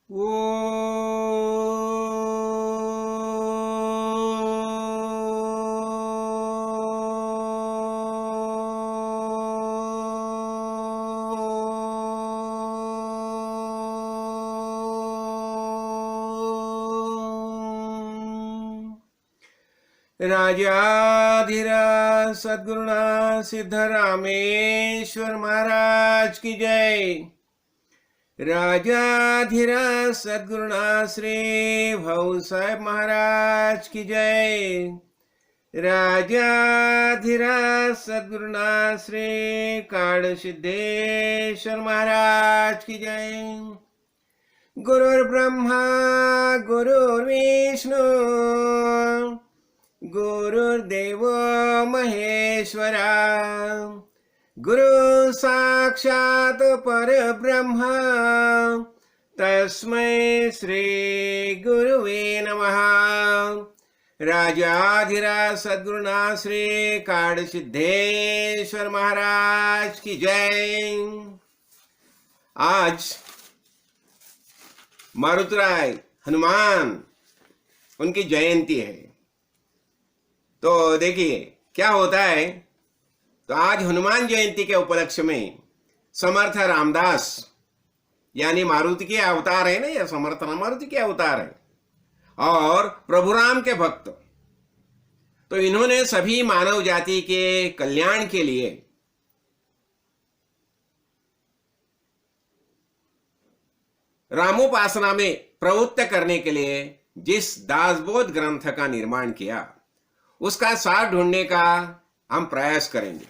ओ राजाधिराज सद्गुरुनाथ सिद्धरामेश्वर महाराज की जय। राजाधिराज सद्गुरुनाथ श्री भाऊ साहेब महाराज की जय। राजाधिराज सद्गुरुनाथ श्री काड़ सिद्धेश्वर महाराज की जय। गुरुर्ब्रह्मा गुरुर्विष्णु गुरुर्देव महेश्वरा गुरु साक्षात परब्रह्म तस्मै श्री गुरुवे नमः। राजाधिराज सद्गुरुनाथ श्री काड़ सिद्धेश्वर महाराज की जय। आज मारुतराय हनुमान उनकी जयंती है। तो देखिए क्या होता है। तो आज हनुमान जयंती के उपलक्ष्य में समर्थ रामदास यानी मारुति के अवतार है ना, या समर्थ मारुति के अवतार है और प्रभु राम के भक्त, तो इन्होंने सभी मानव जाति के कल्याण के लिए रामोपासना में प्रवृत्त करने के लिए जिस दासबोध ग्रंथ का निर्माण किया उसका सार ढूंढने का हम प्रयास करेंगे।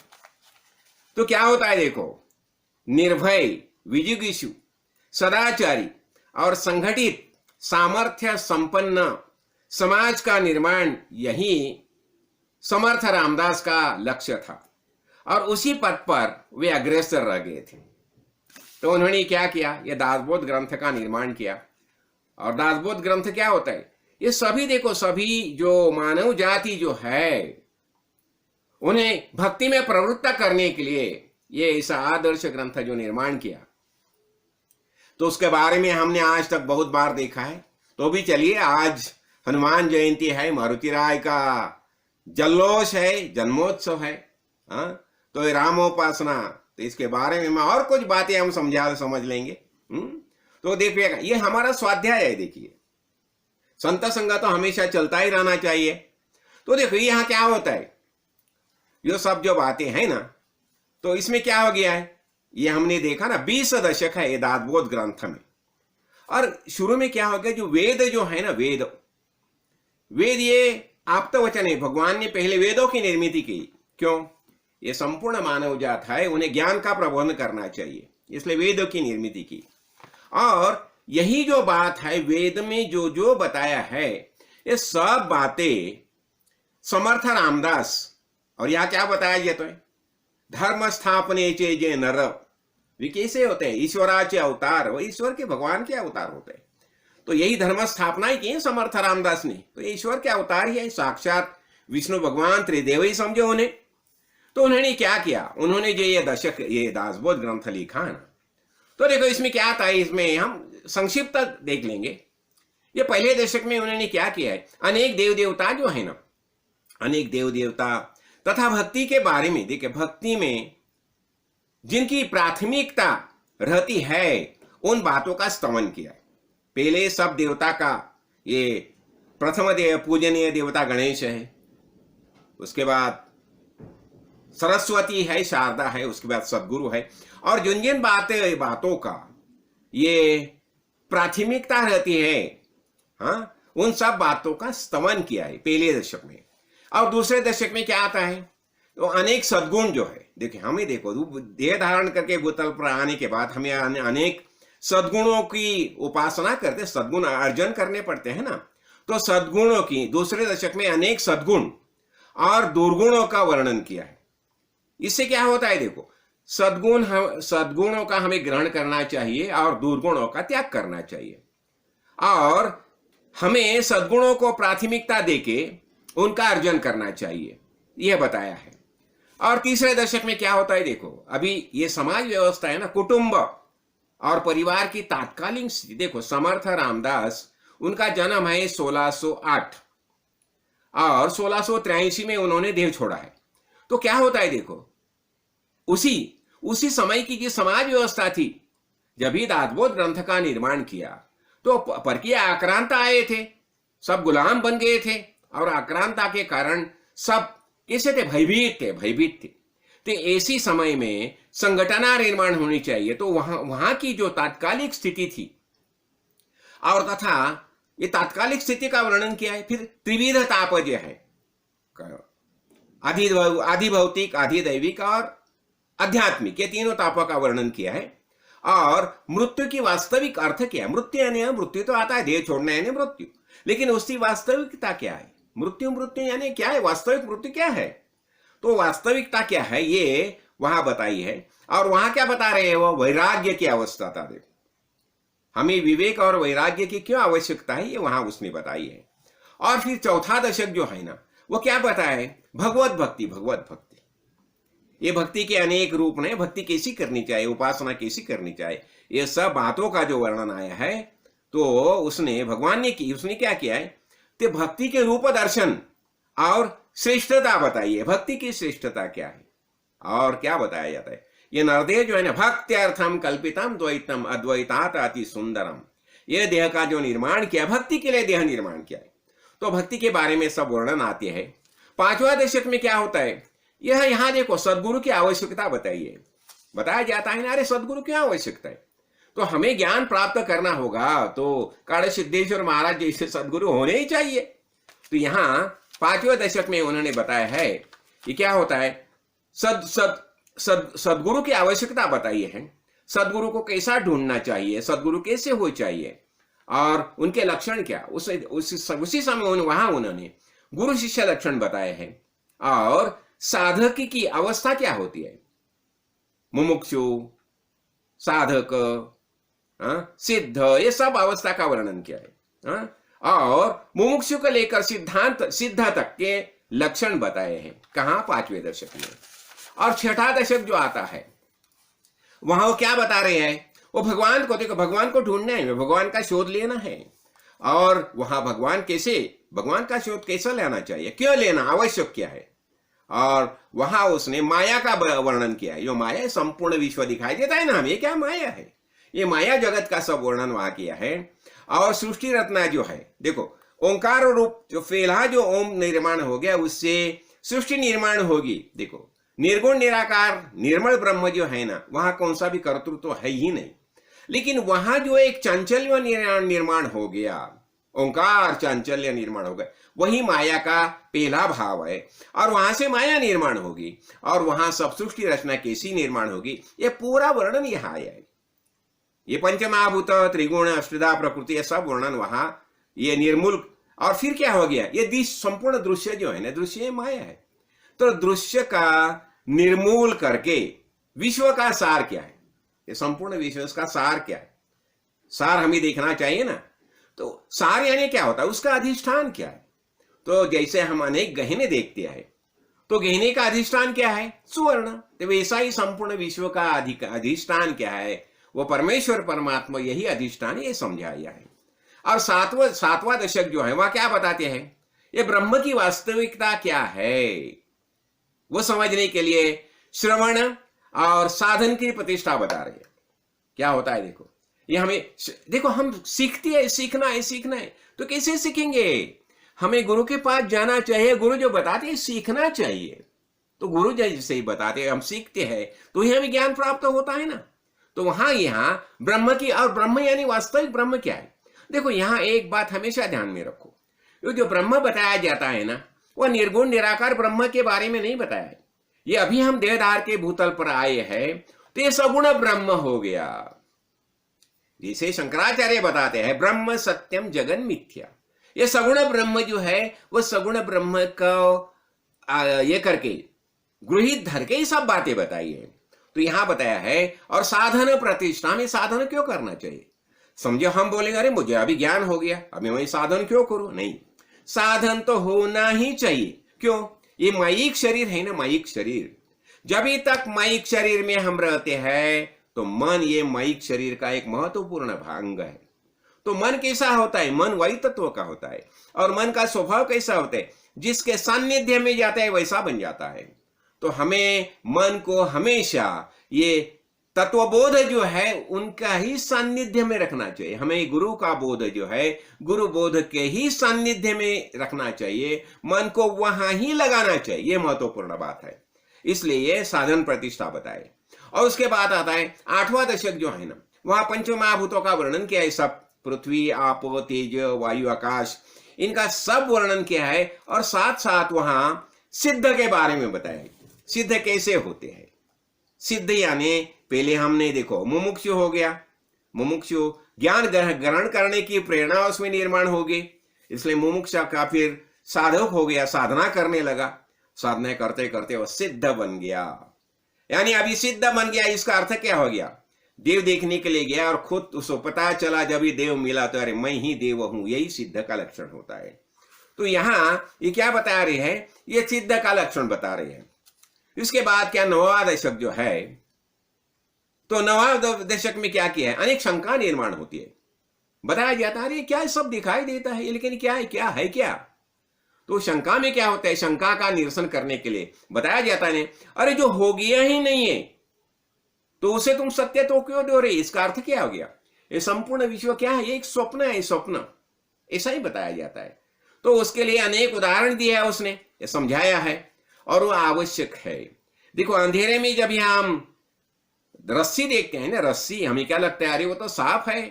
तो क्या होता है देखो, निर्भय, विजिगीषु, सदाचारी और संगठित सामर्थ्य संपन्न समाज का निर्माण यही समर्थ रामदास का लक्ष्य था और उसी पथ पर वे अग्रसर रह गए थे। तो उन्होंने क्या किया, यह दासबोध ग्रंथ का निर्माण किया। और दासबोध ग्रंथ क्या होता है, ये सभी देखो, सभी जो मानव जाति जो है उन्हें भक्ति में प्रवृत्त करने के लिए ये ऐसा आदर्श ग्रंथ जो निर्माण किया, तो उसके बारे में हमने आज तक बहुत बार देखा है। तो भी चलिए, आज हनुमान जयंती है, मारुति राय का जल्लोष है, जन्मोत्सव है। तो ये रामोपासना, तो इसके बारे में और कुछ बातें हम समझ लेंगे। तो देखिएगा, ये हमारा स्वाध्याय है। देखिए, संत संग तो हमेशा चलता ही रहना चाहिए। तो देखो यहाँ क्या होता है, ये सब जो बातें हैं ना, तो इसमें क्या हो गया है, ये हमने देखा ना, 20 दशक है ये दासबोध ग्रंथ में। और शुरू में क्या हो गया, जो वेद जो है ना, वेद ये आप्तवचन है। भगवान ने पहले वेदों की निर्मित की। क्यों? ये संपूर्ण मानव जात है, उन्हें ज्ञान का प्रबंध करना चाहिए, इसलिए वेदों की निर्मित की। और यही जो बात है, वेद में जो जो बताया है, ये सब बातें समर्थ रामदास, और यहाँ क्या बताया जाता है, धर्म स्थापने चे जय नर, वे कैसे होते हैं, ईश्वराचे अवतार, वो ईश्वर के, भगवान के अवतार होते हैं। तो यही धर्म स्थापना ही की समर्थ रामदास ने। तो ईश्वर के अवतार ही है, साक्षात विष्णु भगवान त्रिदेव ही समझो उन्हें। तो उन्होंने क्या किया, उन्होंने जो ये दासबोध ग्रंथ लिखा ना, तो देखो इसमें क्या था, इसमें हम संक्षिप्त देख लेंगे। ये पहले दशक में उन्होंने क्या किया है, अनेक देव देवता जो है ना, अनेक देव देवता तथा भक्ति के बारे में, देखिए भक्ति में जिनकी प्राथमिकता रहती है उन बातों का स्तवन किया है। पहले सब देवता का, ये प्रथम पूजनीय देवता गणेश है, उसके बाद सरस्वती है, शारदा है, उसके बाद सदगुरु है। और जिन जिन बातों का ये प्राथमिकता रहती है, उन सब बातों का स्तवन किया है पहले दशक में। और दूसरे दशक में क्या आता है, तो अनेक सद्गुण जो है, देखिए हमें देखो, देह धारण करके भूतल पर आने के बाद हमें अनेक सद्गुणों की उपासना करते, सद्गुण अर्जन करने पड़ते हैं ना। तो सद्गुणों की दूसरे दशक में अनेक सद्गुण और दुर्गुणों का वर्णन किया है। इससे क्या होता है, देखो सद्गुणों का हमें ग्रहण करना चाहिए और दुर्गुणों का त्याग करना चाहिए, और हमें सद्गुणों को प्राथमिकता देके उनका अर्जन करना चाहिए, यह बताया है। और तीसरे दशक में क्या होता है, देखो अभी ये समाज व्यवस्था है ना, कुटुंब और परिवार की तात्कालिक स्थिति देखो। समर्थ रामदास, उनका जन्म है 1608 और 1683 में उन्होंने देह छोड़ा है। तो क्या होता है देखो, उसी उसी समय की जो समाज व्यवस्था थी, जब ही दासबोध ग्रंथ का निर्माण किया तो परकीय आक्रांत आए थे, सब गुलाम बन गए थे और आक्रांता के कारण सब कैसे थे, भयभीत थे। तो ऐसी समय में संगठना निर्माण होनी चाहिए। तो वहां की जो तात्कालिक स्थिति थी और तथा ये तात्कालिक स्थिति का वर्णन किया है। फिर त्रिविध ताप जो है, आधि भौतिक, आधि दैविक और आध्यात्मिक, ये तीनों तापों का वर्णन किया है। और मृत्यु की वास्तविक अर्थ क्या है? मृत्यु यानी मृत्यु तो आता है, देह छोड़ना यानी मृत्यु, लेकिन उसकी वास्तविकता क्या है? मृत्यु यानी क्या है? वास्तविक मृत्यु क्या है? तो वास्तविकता क्या है ये वहां बताई है। और वहां क्या बता रहे हैं? वो वैराग्य की अवस्था था। देखो, हमें विवेक और वैराग्य की क्यों आवश्यकता है, ये वहां उसने बताई है। और फिर चौथा दशक जो है ना, वो क्या बताए? भगवत भक्ति। ये भक्ति के अनेक रूप ने, भक्ति कैसी करनी चाहिए, उपासना कैसी करनी चाहिए, ये सब बातों का जो वर्णन आया है। तो उसने भगवान ने की, उसने क्या किया है? तो भक्ति के रूप दर्शन और श्रेष्ठता बताई है। भक्ति की श्रेष्ठता क्या है और क्या बताया जाता है? ये नरदेह जो है ना, भक्त्यर्थम कल्पितम द्वैतम अद्वैतात अति सुंदरम, ये देह का जो निर्माण किया, भक्ति के लिए देह निर्माण किया है। तो भक्ति के बारे में सब वर्णन आते हैं। पांचवा दशक में क्या होता है? यह यहाँ देखो, सदगुरु की आवश्यकता बताइए, बताया जाता है ना, अरे सदगुरु की आवश्यकता है। तो हमें ज्ञान प्राप्त करना होगा तो काड़ सिद्धेश्वर महाराज जैसे सदगुरु होने ही चाहिए। तो यहाँ पांचवें दशक में उन्होंने बताया है कि क्या होता है, सदगुरु की आवश्यकता बताई है। सदगुरु को कैसा ढूंढना चाहिए, सदगुरु कैसे हो चाहिए और उनके लक्षण क्या, उसी समय वहां उन्होंने गुरु शिष्य लक्षण बताए हैं। और साधक की अवस्था क्या होती है, मुमुक्षु, साधक, सिद्ध, ये सब अवस्था का वर्णन किया है। और मुमुक्षु को लेकर सिद्ध तक के लक्षण बताए हैं। कहां? पांचवें दशक में। और छठा दशक जो आता है वहां वो क्या बता रहे हैं? वो भगवान को, देखो भगवान को ढूंढना है, भगवान का शोध लेना है। और वहां भगवान का शोध कैसे लेना चाहिए, क्यों लेना, आवश्यक क्या है। और वहां उसने माया का वर्णन किया है। जो माया संपूर्ण विश्व दिखाई देता है ना, हमें क्या माया है, ये माया जगत का सब वर्णन वहां किया है। और सृष्टि रत्ना जो है, देखो ओंकार रूप जो फैला जो ओम निर्माण हो गया, उससे सृष्टि निर्माण होगी। देखो निर्गुण निराकार निर्मल ब्रह्म जो है ना, वहां कौन सा भी कर्तृत्व तो है ही नहीं, लेकिन वहां जो एक चांचल्य निर्माण हो गया, ओंकार चांचल्य निर्माण हो गया, वही माया का पहला भाव है। और वहां से माया निर्माण होगी और वहां सब सृष्टि रचना कैसी निर्माण होगी, ये पूरा वर्णन यहाँ आया है। ये पंचमहाभूत, त्रिगुण, अष्टधा प्रकृति, ये सब वर्णन वहां ये निर्मूल। और फिर क्या हो गया, ये संपूर्ण दृश्य जो है ना, दृश्य माया है। तो दृश्य का निर्मूल करके विश्व का सार क्या है, ये संपूर्ण विश्व का सार क्या है, सार हमें देखना चाहिए ना। तो सार यानी क्या होता है, उसका अधिष्ठान क्या है। तो जैसे हम अनेक गहने देखते हैं, तो गहने का अधिष्ठान क्या है, सुवर्ण। तो वैसा ही संपूर्ण विश्व का अधिष्ठान क्या है, वो परमेश्वर परमात्मा, यही अधिष्ठान, ये समझाया है। और सातवां दशक जो है वह क्या बताते हैं, ये ब्रह्म की वास्तविकता क्या है, वो समझने के लिए श्रवण और साधन की प्रतिष्ठा बता रहे हैं। क्या होता है देखो, ये हमें देखो, हम सीखना है तो कैसे सीखेंगे, हमें गुरु के पास जाना चाहिए, गुरु जो बताते हैं सीखना चाहिए। तो गुरु जैसे ही बताते हैं हम सीखते हैं, तो ही हमें ज्ञान प्राप्त होता है ना। तो वहां यहाँ ब्रह्म की, और ब्रह्म यानी वास्तविक ब्रह्म क्या है। देखो यहाँ एक बात हमेशा ध्यान में रखो, जो ब्रह्म बताया जाता है ना, वह निर्गुण निराकार ब्रह्म के बारे में नहीं बताया है। ये अभी हम देहधार के भूतल पर आए हैं तो ये सगुण ब्रह्म हो गया। जिसे शंकराचार्य बताते हैं ब्रह्म सत्यम जगन मिथ्या, ये सगुण ब्रह्म जो है वो सगुण ब्रह्म का ये करके गृहित धर के ही सब बातें बताई है। तो यहां बताया है। और साधन प्रतिष्ठा में साधन क्यों करना चाहिए, समझो हम बोलेंगे अरे मुझे अभी ज्ञान हो गया, अभी मैं साधन क्यों करूं, नहीं, साधन तो होना ही चाहिए। क्यों, ये माइक शरीर है ना, माइक शरीर, जब तक माइक शरीर में हम रहते हैं तो मन ये माइक शरीर का एक महत्वपूर्ण अंग है। तो मन कैसा होता है? मन वही तत्व का होता है। और मन का स्वभाव कैसा होता है? जिसके सान्निध्य में जाता है वैसा बन जाता है। तो हमें मन को हमेशा ये तत्वबोध जो है उनका ही सान्निध्य में रखना चाहिए। हमें गुरु का बोध जो है गुरु बोध के ही सान्निध्य में रखना चाहिए। मन को वहां ही लगाना चाहिए। यह महत्वपूर्ण बात है। इसलिए ये साधन प्रतिष्ठा बताए। और उसके बाद आता है 8वां दशक जो है ना, वहां पंच महाभूतों का वर्णन किया है। सब पृथ्वी, आप, तेज, वायु, आकाश, इनका सब वर्णन किया है। और साथ साथ वहां सिद्ध के बारे में बताया है। सिद्ध कैसे होते हैं? सिद्ध यानी पहले हमने देखो मुमुक्षु हो गया। मुमुक्षु ज्ञान ग्रहण करने की प्रेरणा उसमें निर्माण होगी, इसलिए मुमुक्षा का फिर साधक हो गया, साधना करने लगा। साधना करते करते वो सिद्ध बन गया। यानी अभी सिद्ध बन गया, इसका अर्थ क्या हो गया? देव देखने के लिए गया और खुद उसको पता चला जब ही देव मिला तो अरे मैं ही देव हूं। यही सिद्ध का लक्षण होता है। तो यहां ये क्या बता रहे हैं? ये सिद्ध का लक्षण बता रहे हैं। इसके बाद क्या 9वां दशक जो है, तो 9वां दशक में क्या किया है? अनेक शंका निर्माण होती है। बताया जाता है क्या सब दिखाई देता है, लेकिन क्या है? क्या है क्या? तो शंका में क्या होता है? शंका का निरसन करने के लिए बताया जाता है अरे जो हो गया ही नहीं है तो उसे तुम सत्य तो क्यों दो रहे? इसका अर्थ क्या हो गया? ये संपूर्ण विश्व क्या है? एक स्वप्न है, स्वप्न। ऐसा ही बताया जाता है। तो उसके लिए अनेक उदाहरण दिया है उसने, ये समझाया है और वो आवश्यक है। देखो अंधेरे में जब हम रस्सी देखते हैं ना, रस्सी हमें क्या लगता है? अरे वो तो साफ है।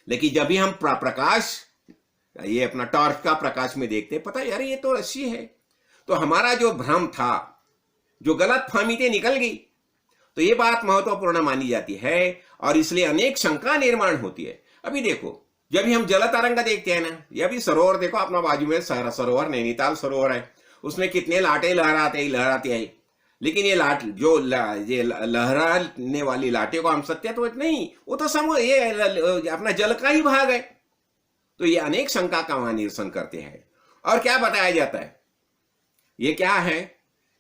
लेकिन जब भी हम प्रकाश, ये अपना टॉर्च का प्रकाश में देखते हैं, पता है अरे ये तो रस्सी है। तो हमारा जो भ्रम था, जो गलत फहमी थी, निकल गई। तो ये बात महत्वपूर्ण मानी जाती है और इसलिए अनेक शंका निर्माण होती है। अभी देखो जब भी हम जल तरंग देखते हैं ना, ये भी सरोवर देखो अपना बाजू में सरोवर, नैनीताल सरोवर है, उसमें कितने लाटे लहराते हैं। लेकिन ये लाट जो ये लहराने वाली लाटे को हम सत्य तो नहीं, वो तो समूह ये अपना जल का ही भाग है। तो ये अनेक शंका का वहां निरसन करते हैं। और क्या बताया जाता है? ये क्या है?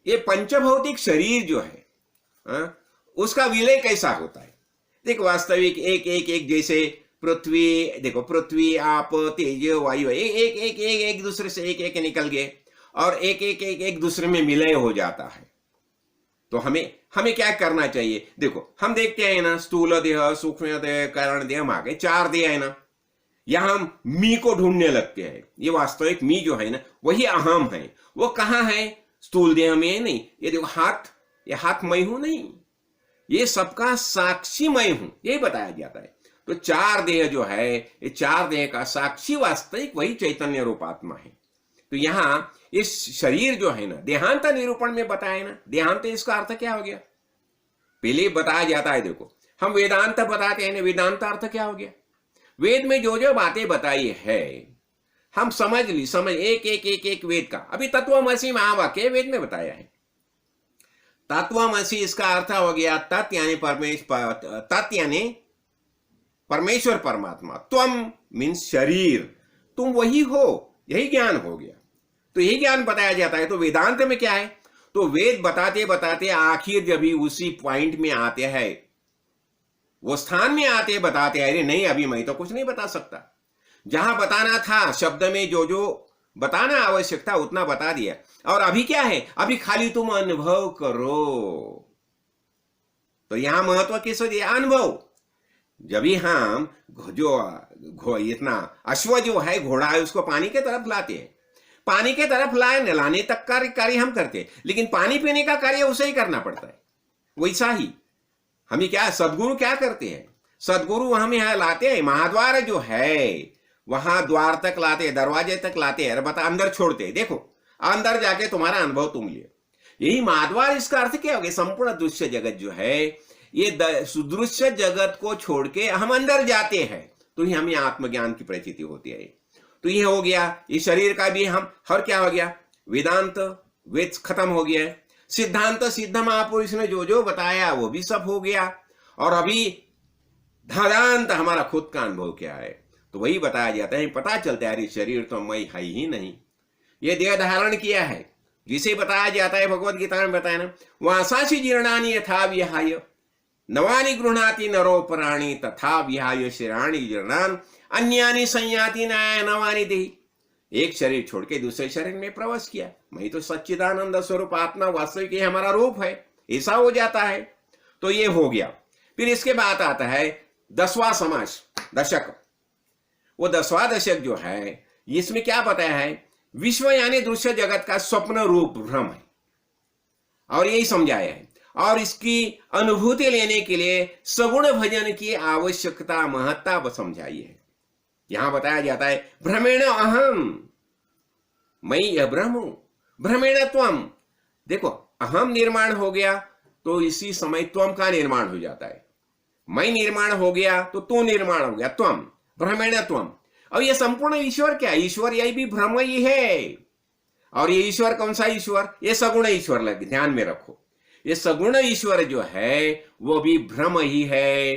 ये पंचभौतिक शरीर जो है उसका विलय कैसा होता है? देखो वास्तविक एक एक एक जैसे पृथ्वी, देखो पृथ्वी, आप, तेज, वायु एक दूसरे से एक निकल गए और एक दूसरे में विलय हो जाता है। तो हमें क्या करना चाहिए? देखो हम देखते हैं ना, स्थूल देह, सूक्ष्म देह, कारण देह, हम आगे 4 देह है ना, यहां हम मी को ढूंढने लगते हैं। ये वास्तविक मी जो है ना वही अहम है। वो कहां है? स्थूल देह में है नहीं। ये देखो हाथ, ये हाथ मैं हूं नहीं, ये सबका साक्षी मैं हूं, यही बताया जाता है। तो 4 देह जो है, ये 4 देह का साक्षी वास्तविक वही चैतन्य रूप आत्मा है। तो यहां इस शरीर जो है ना, देहांत निरूपण में बताया ना, देहांत इसका अर्थ क्या हो गया? पहले बताया जाता है। देखो हम वेदांत बताते हैं ना, वेदांत अर्थ क्या हो गया? वेद में जो जो बातें बताई है हम समझ एक वेद का। अभी तत्वमसि महावाक्य वेद में बताया है। तत्वमसि इसका अर्थ हो गया तत् यानी तत् यानी परमेश्वर परमात्मा, त्वम मीन्स शरीर, तुम वही हो, यही ज्ञान हो गया। तो यही ज्ञान बताया जाता है। तो वेदांत में क्या है? तो वेद बताते बताते आखिर जब भी उसी पॉइंट में आते हैं, वो स्थान में आते बताते हैं अरे नहीं अभी मैं तो कुछ नहीं बता सकता। जहां बताना था शब्द में जो जो बताना आवश्यक था उतना बता दिया। और अभी क्या है? अभी खाली तुम अनुभव करो। तो यहां महत्व किसको दिया? अनुभव। जब भी हम जो इतना अश्व जो है, घोड़ा है, उसको पानी के तरफ लाते हैं, पानी के तरफ लाने तक का कार्य हम करते हैं, लेकिन पानी पीने का कार्य उसे ही करना पड़ता है। वैसा ही हमें क्या सदगुरु क्या करते हैं? सदगुरु हमें यहाँ लाते हैं, महाद्वार जो है वहां द्वार तक लाते हैं, दरवाजे तक लाते हैं, बता अंदर छोड़ते हैं। देखो अंदर जाके तुम्हारा अनुभव तुम लिए। यही महाद्वार, इसका अर्थ क्या हो गया? संपूर्ण दृश्य जगत जो है, ये सुदृश्य जगत को छोड़ के हम अंदर जाते हैं तो ही हमें आत्मज्ञान की प्रतीति होती है। तो ये हो गया। इस शरीर का भी हम हर क्या हो गया? वेदांत, वेद खत्म हो गया है। सिद्धांत, सिद्ध महापुरुष ने जो जो बताया वो भी सब हो गया। और अभी धारांत हमारा खुद का अनुभव क्या है, तो वही बताया जाता है। पता चलता है शरीर तो मैं है ही नहीं, ये देह धारण किया है, जिसे बताया जाता है भगवत गीता में बताया ना, वासासी जीर्णानि यथा विहाय नवानि गृह्णाति नरो प्राणी तथा विहाय शरीराणि जीर्णान अन्यानि संयाति नवानि देहि। एक शरीर छोड़ के दूसरे शरीर में प्रवेश किया। मैं तो सच्चिदानंद स्वरूप आत्मा वास्तविक ये हमारा रूप है, ऐसा हो जाता है। तो ये हो गया। फिर इसके बाद आता है 10वां समास, दशक। वो 10वां दशक जो है इसमें क्या बताया है, विश्व यानी दृश्य जगत का स्वप्न रूप भ्रम है, और यही समझाया है। और इसकी अनुभूति लेने के लिए सगुण भजन की आवश्यकता महत्ता समझाई है। यहां बताया जाता है भ्रमेण अहम, मैं यह ब्रह्म हूं, भ्रमेण त्वम। देखो अहम निर्माण हो गया तो इसी समय त्वम का निर्माण हो जाता है। मैं निर्माण हो गया तो तू निर्माण हो गया, त्वम, भ्रमेण त्वम। और ये संपूर्ण ईश्वर क्या है? ईश्वर यही भी भ्रम ही है। और ये ईश्वर कौन सा ईश्वर? ये सगुण ईश्वर, लगे ध्यान में रखो। ये सगुण ईश्वर जो है वो भी भ्रम ही है।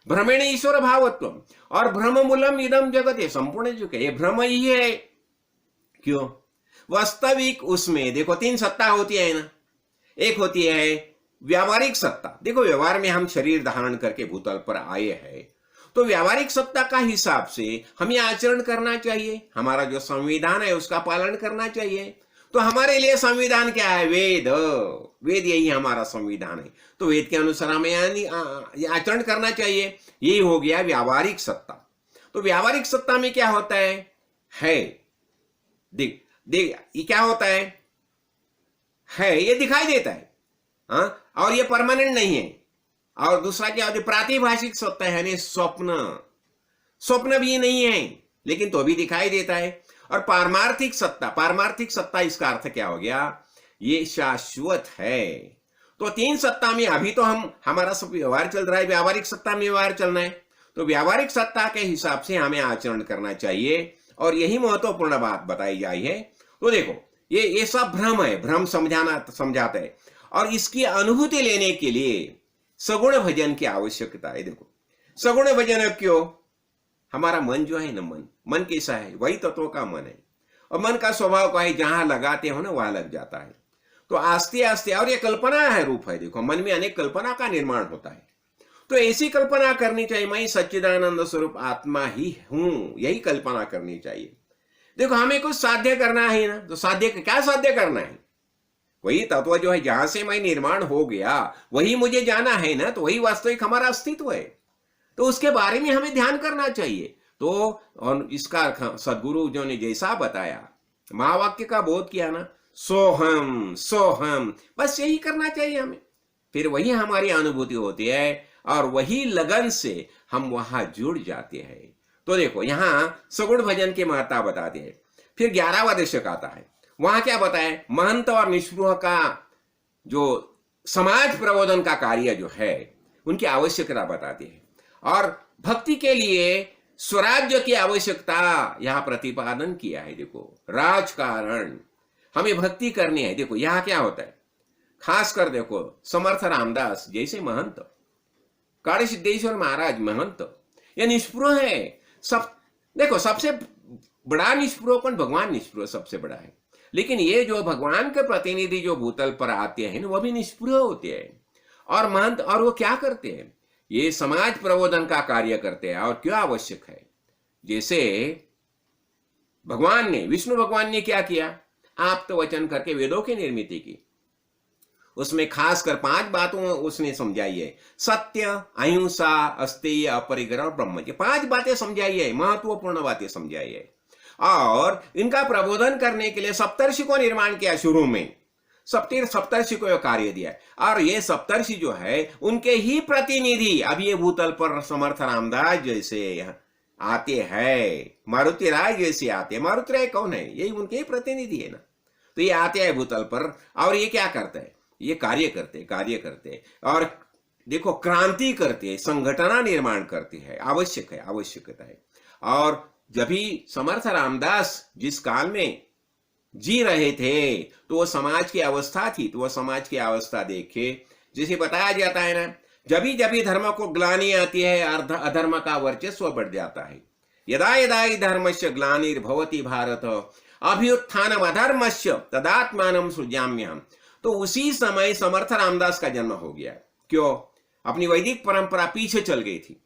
भ्रमेण ईश्वर भावत्व और भ्रम मूलम इदम जगत, ये संपूर्ण जो है ये भ्रम ही है। क्यों? वास्तविक उसमें देखो 3 सत्ता होती है ना। एक होती है व्यावहारिक सत्ता। देखो व्यवहार में हम शरीर धारण करके भूतल पर आए हैं, तो व्यावहारिक सत्ता का हिसाब से हमें आचरण करना चाहिए। हमारा जो संविधान है उसका पालन करना चाहिए। तो हमारे लिए संविधान क्या है? वेद। वेद यही हमारा संविधान है। तो वेद के अनुसार हमें आचरण करना चाहिए। यही हो गया व्यावहारिक सत्ता। तो व्यावहारिक सत्ता में क्या होता है? देख देख ये क्या होता है ये दिखाई देता है, हाँ, और ये परमानेंट नहीं है। और दूसरा क्या होता है? प्रातिभाषिक सत्ता है, यानी स्वप्न। स्वप्न भी नहीं है लेकिन तो भी दिखाई देता है। और पारमार्थिक सत्ता, पारमार्थिक सत्ता इसका अर्थ क्या हो गया? ये शाश्वत है। तो 3 सत्ता में अभी तो हमारा सब व्यवहार चल रहा है, व्यावहारिक सत्ता में व्यवहार चलना है। तो व्यावहारिक सत्ता के हिसाब से हमें आचरण करना चाहिए, और यही महत्वपूर्ण बात बताई जाई है। तो देखो ये सब भ्रम है, भ्रम समझाता है। और इसकी अनुभूति लेने के लिए सगुण भजन की आवश्यकता है। देखो सगुण भजन क्यों? हमारा मन जो है ना, मन कैसा है? वही तत्व का मन है। और मन का स्वभाव का है, जहां लगाते हो ना वहां लग जाता है। तो आस्ते आस्ते, और ये कल्पना है रूप है। देखो मन में अनेक कल्पना का निर्माण होता है। तो ऐसी कल्पना करनी चाहिए, मैं सच्चिदानंद स्वरूप आत्मा ही हूं, यही कल्पना करनी चाहिए। देखो हमें कुछ साध्य करना है ना, तो साध्य क्या साध्य करना है? वही तत्व जो है जहां से मैं निर्माण हो गया वही मुझे जाना है ना। तो वही वास्तविक हमारा अस्तित्व है। तो उसके बारे में हमें ध्यान करना चाहिए। तो और इसका सदगुरु जो ने जैसा बताया, महावाक्य का बोध किया ना, सोहम सोहम, बस यही करना चाहिए हमें। फिर वही हमारी अनुभूति होती है, और वही लगन से हम वहां जुड़ जाते हैं। तो देखो यहां सगुण भजन की महत्ता बताते हैं। फिर 11वां दशक आता है। वहां क्या बताए? महंत और निष्पृह का जो समाज प्रबोधन का कार्य जो है उनकी आवश्यकता बताते हैं। और भक्ति के लिए स्वराज्य की आवश्यकता यहां प्रतिपादन किया है। देखो राजकारण, हमें भक्ति करनी है। देखो यहां क्या होता है, खासकर देखो समर्थ रामदास जैसे महंत, काली सिद्धेश्वर महाराज महंत, ये निष्पृह है। सब देखो सबसे बड़ा निष्पृह कौन? भगवान निष्पृह सबसे बड़ा है। लेकिन ये जो भगवान के प्रतिनिधि जो भूतल पर आते हैं वो भी निष्पृह होते हैं और महंत। और वो क्या करते हैं? ये समाज प्रबोधन का कार्य करते हैं। और क्यों आवश्यक है? जैसे भगवान ने, विष्णु भगवान ने क्या किया? आप्त वचन करके वेदों की निर्मित की। उसमें खासकर 5 बातों उसने समझाई है। सत्य, अहिंसा, अस्तेय, अपरिग्रह और ब्रह्मचर्य, 5 बातें समझाई है, महत्वपूर्ण बातें समझाई है। और इनका प्रबोधन करने के लिए सप्तर्षि को निर्माण किया। शुरू में सप्तर्षि को कार्य दिया। और ये सप्तर्षि जो है उनके ही प्रतिनिधि अब ये भूतल पर समर्थ रामदास जैसे आते हैं, मारुति राय जैसे आते हैं। मारुति राय कौन है? यही उनके ही प्रतिनिधि है ना। तो ये आते हैं भूतल पर, और ये क्या करते हैं? ये कार्य करते और देखो क्रांति करते हैं, संगठना निर्माण करती है। आवश्यकता है। और जब भी समर्थ रामदास जिस काल में जी रहे थे तो वो समाज की अवस्था थी। तो वो समाज की अवस्था देखे, जिसे बताया जाता है ना, जब भी धर्म को ग्लानि आती है अधर्म का वर्चस्व बढ़ जाता है। यदा यदा हि धर्मस्य ग्लानिर्भवति भारत अभ्युत्थानम अधर्मस्य तदात्मानं सृजाम्यहम्। तो उसी समय समर्थ रामदास का जन्म हो गया। क्यों? अपनी वैदिक परंपरा पीछे चल गई थी।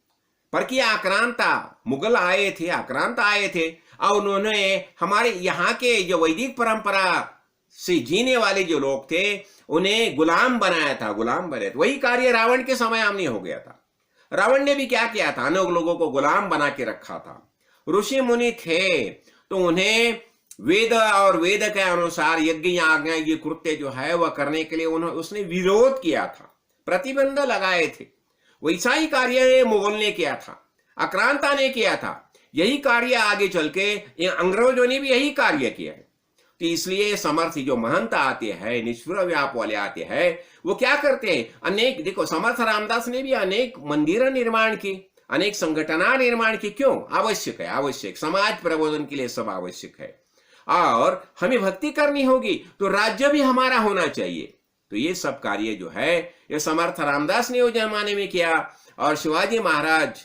पर क्या आक्रांता मुगल आए थे, आक्रांत आए थे और उन्होंने हमारे यहाँ के जो वैदिक परंपरा से जीने वाले जो लोग थे उन्हें गुलाम बनाया था, गुलाम बनाया था। वही कार्य रावण के समय हमने हो गया था। रावण ने भी क्या किया था, अनेक लोगों को गुलाम बना के रखा था। ऋषि मुनि थे तो उन्हें वेद और वेद के अनुसार यज्ञ आज्ञा ये कृत्य जो है वह करने के लिए उसने विरोध किया था, प्रतिबंध लगाए थे। वैसा ही कार्य मुगल ने किया था, आक्रांता ने किया था। यही कार्य आगे चल के अंग्रेजों ने भी यही कार्य किया है। तो इसलिए समर्थ जो महंत आते हैं, निष्ठुर व्याप वाले आते हैं, वो क्या करते हैं, अनेक, देखो समर्थ रामदास ने भी अनेक मंदिर निर्माण की, अनेक संगठना निर्माण की। क्यों? आवश्यक है, आवश्यक, समाज प्रबोधन के लिए सब आवश्यक है। और हमें भक्ति करनी होगी तो राज्य भी हमारा होना चाहिए। तो ये सब कार्य जो है ये समर्थ रामदास ने उस जमाने में किया, और शिवाजी महाराज,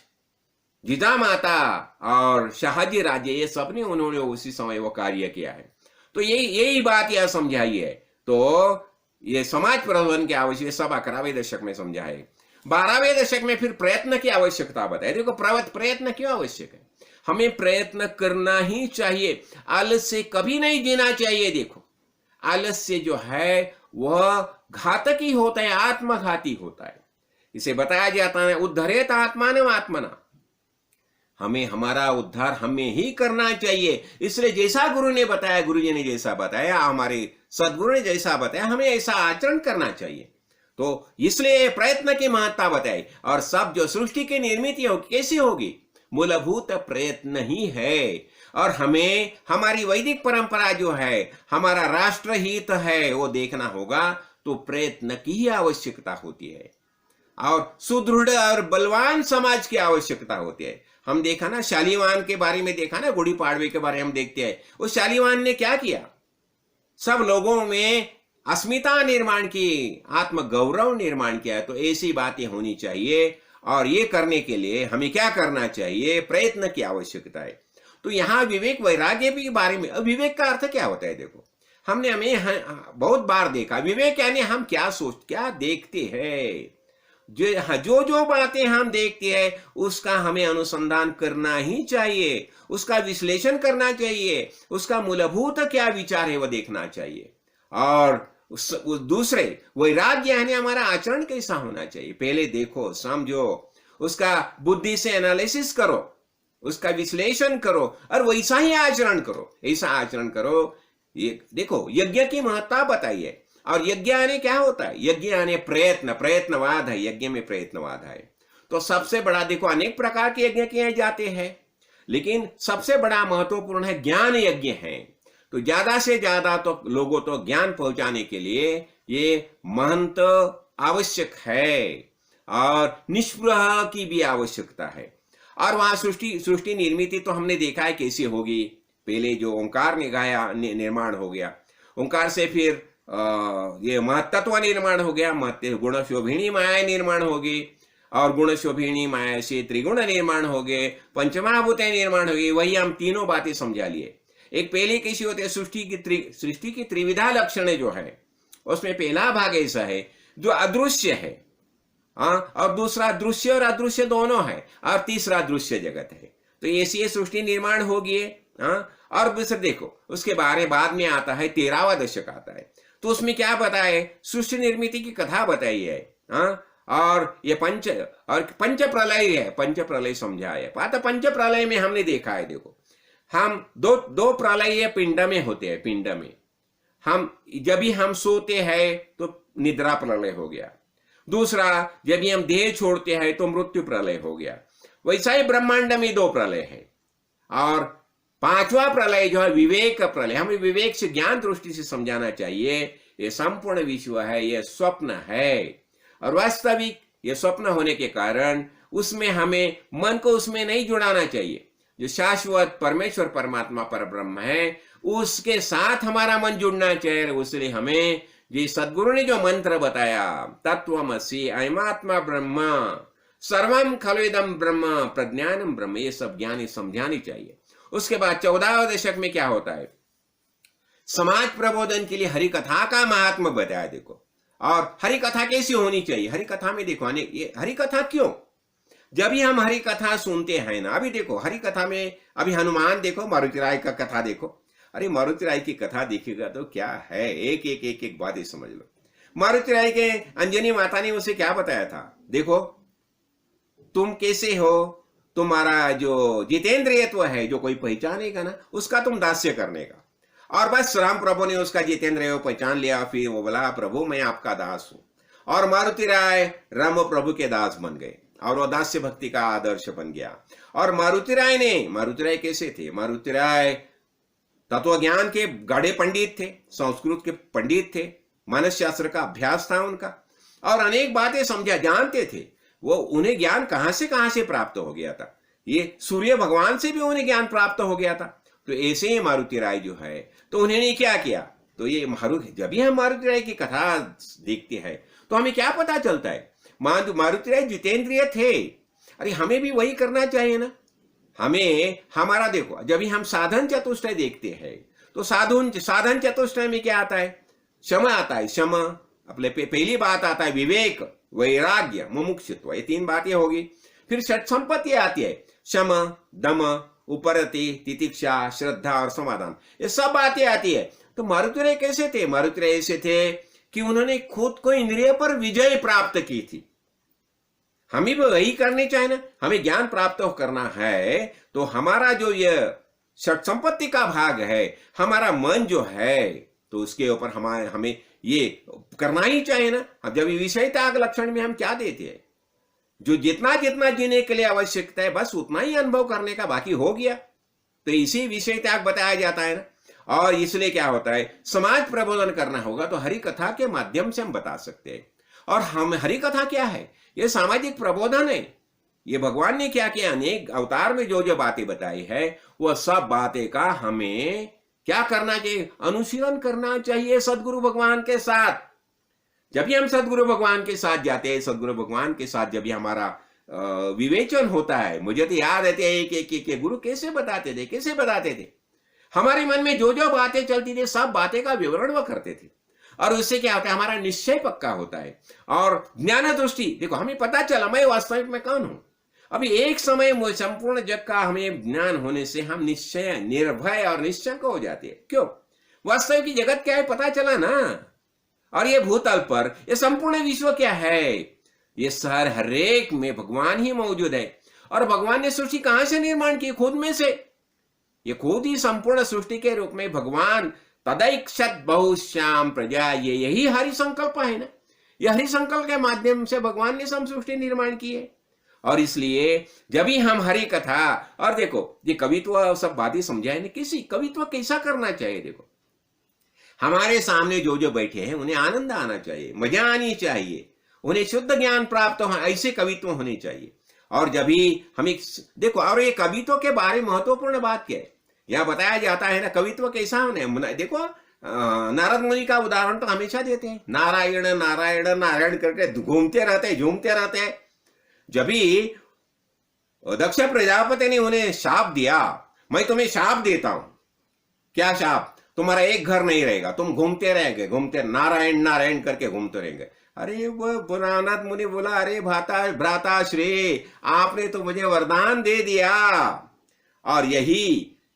जिजामाता और शाहजी राजे, ये सब ने उन्होंने उसी समय वो कार्य किया है। तो यही बात यह समझाई है। तो ये समाज प्रबोधन की आवश्यकता सब 11वें दशक में समझा है। 12वें दशक में फिर प्रयत्न की आवश्यकता बताए। देखो प्रयत्न क्यों आवश्यक है, हमें प्रयत्न करना ही चाहिए, आलस्य कभी नहीं जीना चाहिए। देखो आलस्य जो है वह घातकी होता है, आत्मघाती होता है। इसे बताया जाता है उद्धरेत आत्मानम आत्मना, हमें हमारा उद्धार हमें ही करना चाहिए। इसलिए जैसा गुरु ने बताया, गुरु जी ने जैसा बताया, हमारे सदगुरु ने जैसा बताया, हमें ऐसा आचरण करना चाहिए। तो इसलिए प्रयत्न की महत्ता बताई। और सब जो सृष्टि की निर्मित कैसी होगी, मूलभूत प्रयत्न ही है। और हमें हमारी वैदिक परंपरा जो है, हमारा राष्ट्रहित है, वो देखना होगा। तो प्रयत्न की ही आवश्यकता होती है, और सुदृढ़ और बलवान समाज की आवश्यकता होती है। हम देखा ना शालीवान के बारे में, देखा ना गुड़ी पाड़वे के बारे में हम देखते हैं। उस शालीवान ने क्या किया, सब लोगों में अस्मिता निर्माण की, आत्मगौरव निर्माण किया। तो ऐसी बातें होनी चाहिए, और ये करने के लिए हमें क्या करना चाहिए, प्रयत्न की आवश्यकता है। तो यहाँ विवेक वैराग्य के बारे में, विवेक का अर्थ क्या होता है, देखो हमें बहुत बार देखा, विवेक यानी हम क्या देखते हैं, जो बातें हम देखते हैं उसका हमें अनुसंधान करना ही चाहिए, उसका विश्लेषण करना चाहिए, उसका मूलभूत क्या विचार है वो देखना चाहिए। और उस दूसरे वैराग्य यानी हमारा आचरण कैसा होना चाहिए, पहले देखो, समझो, उसका बुद्धि से एनालिसिस करो, उसका विश्लेषण करो, और वैसा ही आचरण करो, ऐसा आचरण करो। ये देखो यज्ञ की महत्ता बताइए। और यज्ञ यानी क्या होता है, यज्ञ यानी प्रयत्न, प्रयत्नवाद है, यज्ञ में प्रयत्नवाद है। तो सबसे बड़ा, देखो अनेक प्रकार के यज्ञ किए जाते हैं, लेकिन सबसे बड़ा महत्वपूर्ण है ज्ञान यज्ञ है। तो ज्यादा से ज्यादा तो लोगों तो ज्ञान पहुंचाने के लिए ये महंत आवश्यक है, और निष्प्रह की भी आवश्यकता है। और वहां सृष्टि निर्मित तो हमने देखा है कैसी होगी। पहले जो ओंकार ने गाया, निर्माण हो गया, ओंकार से फिर ये महत्त्व निर्माण हो गया, गुण शोभिणी माया निर्माण होगी, और गुण शोभिणी माया से त्रिगुण निर्माण हो गए, पंचमहाभूत निर्माण हो गई। वही हम तीनों बातें समझा लिए। एक पहले कैसी होती है, सृष्टि की त्रिविधा लक्षण जो है, उसमें पहला भाग ऐसा है जो अदृश्य है, और दूसरा दृश्य और अदृश्य दोनों है, और तीसरा दृश्य जगत है। तो ऐसी सृष्टि निर्माण होगी। और दूसरे देखो उसके बारे बाद में आता है 13वां दशक आता है। तो उसमें क्या बताए, सृष्टि निर्मित की कथा बताई है। और ये पंच प्रलय है, पंच प्रलय समझाया। पंच प्रलय में हमने देखा है, देखो हम दो प्रलय पिंड में होते हैं। पिंड में जब भी हम सोते हैं तो निद्रा प्रलय हो गया, दूसरा जब भी हम देह छोड़ते हैं तो मृत्यु प्रलय हो गया। वैसा ही ब्रह्मांड में 2 प्रलय है। और 5वां प्रलय जो है विवेक प्रलय, हमें विवेक से, ज्ञान दृष्टि से समझाना चाहिए। ये संपूर्ण विश्व है, ये स्वप्न है, और वास्तविक ये स्वप्न होने के कारण उसमें हमें मन को उसमें नहीं जुड़ाना चाहिए। जो शाश्वत परमेश्वर परमात्मा पर ब्रह्म है उसके साथ हमारा मन जुड़ना चाहिए। इसलिए हमें जी सदगुरु ने जो मंत्र बताया, तत्वमसि अयमात्मा ब्रह्म सर्वम खलुइदम ब्रह्म प्रज्ञानम ब्रह्म, ये सब ज्ञानी समझानी चाहिए। उसके बाद 14वें दशक में क्या होता है, समाज प्रबोधन के लिए हरि कथा का महात्मा बताया। देखो और हरि कथा कैसी होनी चाहिए? हरि कथा में देखो, ये हरि कथा क्यों? जब भी हम हरि कथा सुनते हैं ना, अभी देखो हरि कथा में अभी हनुमान देखो, मारुति राय का कथा देखो, अरे मारुति राय की कथा देखिएगा तो क्या है, एक एक एक एक बात समझ लो। मारुति राय के अंजनी माता ने उसे क्या बताया था? देखो तुम कैसे हो, तुम्हारा जो जितेंद्रियत्व है जो कोई पहचानेगा ना, उसका तुम दास्य करने का। और बस राम प्रभु ने उसका जितेंद्रिय पहचान लिया, फिर वो बोला प्रभु मैं आपका दास हूं, और मारुति राय राम प्रभु के दास बन गए और वो दास्य भक्ति का आदर्श बन गया। और मारुति राय कैसे थे? मारुति राय तत्व ज्ञान के गाढ़े पंडित थे, संस्कृत के पंडित थे, मानस शास्त्र का अभ्यास था उनका, और अनेक बातें समझा जानते थे। वो उन्हें ज्ञान कहां से प्राप्त हो गया था? ये सूर्य भगवान से भी उन्हें ज्ञान प्राप्त हो गया था। तो ऐसे ही मारुति राय जो है, तो उन्होंने क्या किया? तो ये जब भी हम मारुति राय की कथा देखते हैं तो हमें क्या पता चलता है? मारुति राय जितेंद्रिय थे। अरे हमें भी वही करना चाहिए ना। हमें हमारा देखो, जब भी हम साधन चतुष्टय देखते हैं तो साधन चतुष्टय में क्या आता है? क्षमा आता है, क्षमा अपने पहली बात आता है विवेक, वैराग्य, मुमुक्षुत्व, ये 3 बातें होगी। फिर षट संपत्ति आती है, शम, दम, उपरति, तितिक्षा, श्रद्धा और समाधान, ये सब बातें आती है। तो मारुति राय कैसे थे? मारुति राय ऐसे थे कि उन्होंने खुद को इंद्रिय पर विजय प्राप्त की थी। हमें भी वही करनी चाहिए ना। हमें ज्ञान प्राप्त करना है तो हमारा जो ये षट संपत्ति का भाग है, हमारा मन जो है, तो उसके ऊपर हमें ये करना ही चाहिए ना। अब जब विषय त्याग लक्षण में हम क्या देते हैं? जो जितना जीने के लिए आवश्यकता है बस उतना ही अनुभव करने का, बाकी हो गया। तो इसी विषय त्याग बताया जाता है ना। और इसलिए क्या होता है, समाज प्रबोधन करना होगा तो हरि कथा के माध्यम से हम बता सकते हैं। और हम हरि कथा क्या है? ये सामाजिक प्रबोधन है। ये भगवान ने क्या किया, अनेक अवतार में जो जो बातें बताई है वह सब बातें का हमें क्या करना चाहिए? अनुशीलन करना चाहिए सदगुरु भगवान के साथ। जब भी हम सदगुरु भगवान के साथ जाते हैं, सदगुरु भगवान के साथ जब भी हमारा विवेचन होता है, मुझे तो याद रहते हैं एक गुरु कैसे बताते थे। हमारे मन में जो जो बातें चलती थी सब बातें का विवरण वह करते थे, और उससे क्या होता है, हमारा निश्चय पक्का होता है। और ज्ञान दृष्टि देखो, हमें पता चला मैं वास्तविक में कौन हूं। अभी एक समय संपूर्ण जग का हमें ज्ञान होने से हम निश्चय, निर्भय और निश्चय हो जाते हैं। क्यों? वास्तविक की जगत क्या है पता चला ना। और ये भूतल पर ये संपूर्ण विश्व क्या है, ये हर एक में भगवान ही मौजूद है। और भगवान ने सृष्टि कहां से निर्माण की? खुद में से। ये खुद ही संपूर्ण सृष्टि के रूप में भगवान तदैक्षत बहुश्याम प्रजा, ये यही हरि संकल्प है ना। यह हरि संकल्प के माध्यम से भगवान ने सृष्टि निर्माण की है। और इसलिए जब भी हम हरि कथा, और देखो ये कवित्व सब बातें समझाए ना, किसी कवित्व कैसा करना चाहिए। देखो हमारे सामने जो जो बैठे हैं उन्हें आनंद आना चाहिए, मजा आनी चाहिए, उन्हें शुद्ध ज्ञान प्राप्त हो, ऐसे कवित्व होने चाहिए। और जब भी हमें देखो, और ये कवित्व के बारे में महत्वपूर्ण बात क्या है, यह बताया जाता है ना कवित्व कैसा होने। देखो नारद मुनि का उदाहरण तो हमेशा देते हैं, नारायण नारायण नारायण करके घूमते रहते हैं। जब भी दक्ष प्रजापति ने उन्हें शाप दिया, मैं तुम्हें शाप देता हूं। क्या शाप? तुम्हारा एक घर नहीं रहेगा, तुम घूमते रहेंगे, नारायण नारायण करके घूमते रहेंगे। अरे वो नारद मुनि बोला, अरे भ्राता श्री, आपने तो मुझे वरदान दे दिया। और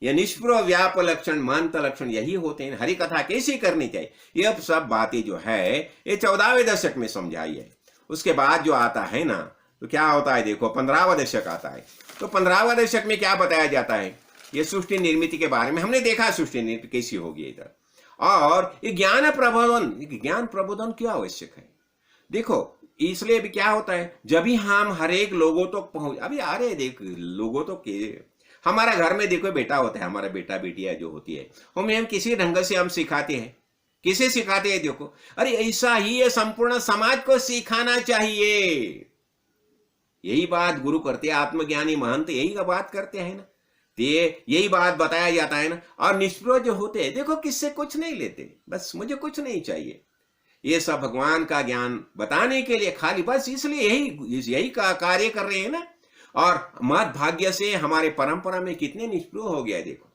ये निष्प्रभ व्याप लक्षण, महंत लक्षण यही होते हैं। हरि कथा कैसी करनी चाहिए, ये सब बातें जो है ये 14वें दशक में समझाई है। उसके बाद जो आता है ना, तो क्या होता है, देखो 15वां दशक आता है। तो 15वां दशक में क्या बताया जाता है, ये सृष्टि निर्मिति के बारे में हमने देखा, सृष्टि निर्मिति कैसी होगी इधर। और ये ज्ञान प्रबोधन क्यों आवश्यक है? देखो इसलिए भी क्या होता है, जब भी हम हर एक लोगों तक पहुंच, अभी आ रहे देख लोगों तो के हमारा घर में देखो बेटा होता है, हमारा बेटा बेटियां जो होती है, हम किसी ढंग से हम सिखाते हैं। किसे सिखाते हैं? देखो, अरे ऐसा ही ये संपूर्ण समाज को सिखाना चाहिए। यही बात गुरु करते हैं, आत्मज्ञानी महंत यही का बात करते हैं ना। यही बात बताया जाता है ना। और निष्प्रभ जो होते हैं, देखो किससे कुछ नहीं लेते, बस मुझे कुछ नहीं चाहिए। ये सब भगवान का ज्ञान बताने के लिए खाली बस इसलिए यही का कार्य कर रहे हैं ना। और मत भाग्य से हमारे परंपरा में कितने निष्प्रभ हो गया। देखो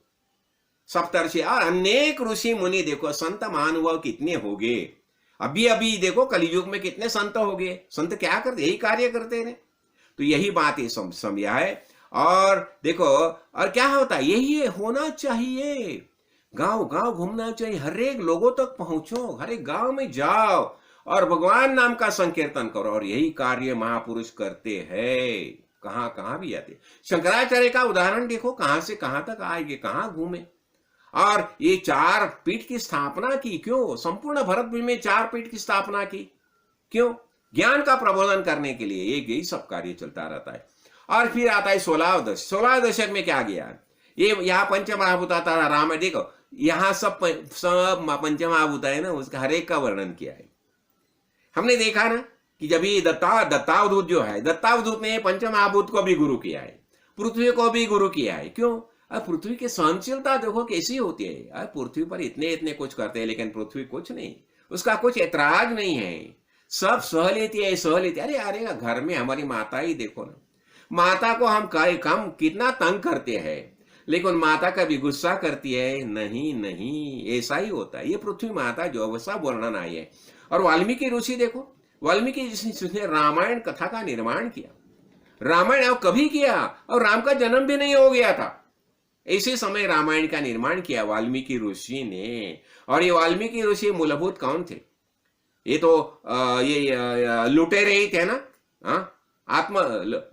सप्तर्षि और अनेक ऋषि मुनि, देखो संत महानुभाव कितने हो गए। अभी अभी देखो कलयुग में कितने संत हो गए, संत क्या करते, यही कार्य करते रहे। तो यही बात ये समझा है। और देखो, और क्या होता है, यही होना चाहिए। गांव गांव घूमना चाहिए, हर एक लोगों तक पहुंचो, हर एक गांव में जाओ और भगवान नाम का संकीर्तन करो। और यही कार्य महापुरुष करते हैं, कहां कहां भी आते। शंकराचार्य का उदाहरण देखो, कहां से कहां तक आए, कहां घूमे। और ये 4 पीठ की स्थापना की, क्यों? संपूर्ण भारत में 4 पीठ की स्थापना की, क्यों? ज्ञान का प्रबोधन करने के लिए। यही सब कार्य चलता रहता है। और फिर आता है 16 दशक में क्या गया, ये यहाँ पंचमहाभूत आता है। राम, देखो यहाँ सब पंचमहाभूत है ना, उसका हर एक का वर्णन किया है। हमने देखा ना कि जब ये दत्तावधूत जो है, दत्तावधूत ने पंचमहाभूत को भी गुरु किया है, पृथ्वी को भी गुरु किया है। क्यों? पृथ्वी की सहनशीलता देखो कैसी होती है। पृथ्वी पर इतने इतने कुछ करते हैं, लेकिन पृथ्वी कुछ नहीं, उसका कुछ ऐतराज नहीं है, सब सह लेती है, सह लेती है। अरे घर में हमारी माता ही देखो ना, माता को हम कम कितना तंग करते हैं, लेकिन माता कभी गुस्सा करती है? नहीं नहीं, ऐसा ही होता है। ये पृथ्वी माता जो वैसा वर्णन आई है। और वाल्मीकि ऋषि देखो, वाल्मीकि जिसने रामायण कथा का निर्माण किया, रामायण कभी किया, और राम का जन्म भी नहीं हो गया था, ऐसे समय रामायण का निर्माण किया वाल्मीकि ऋषि ने। और ये वाल्मीकि ऋषि मूलभूत कौन थे? ये तो ये लुटेरे ही थे ना,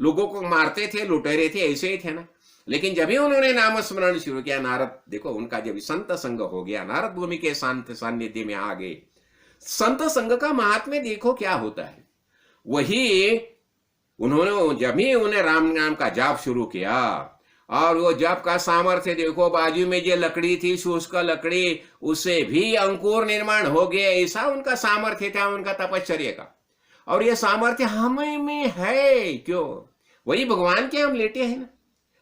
लोगों को मारते थे, लुटेरे थे, ऐसे ही थे ना। लेकिन जब भी उन्होंने नाम स्मरण शुरू किया, नारद देखो उनका जब संत संग हो गया, नारद भूमि के शांत सानिध्य में आ गए, संत संग का महात्म्य देखो क्या होता है। वही उन्होंने जब भी उन्हें राम नाम का जाप शुरू किया, और वो जाप का सामर्थ्य देखो, बाजू में जो लकड़ी थी, शुष्क लकड़ी, उससे भी अंकुर निर्माण हो गया। ऐसा उनका सामर्थ्य था, उनका तपश्चर्य का। और ये सामर्थ्य हमें में है, क्यों? वही भगवान के हम लेटे हैं ना।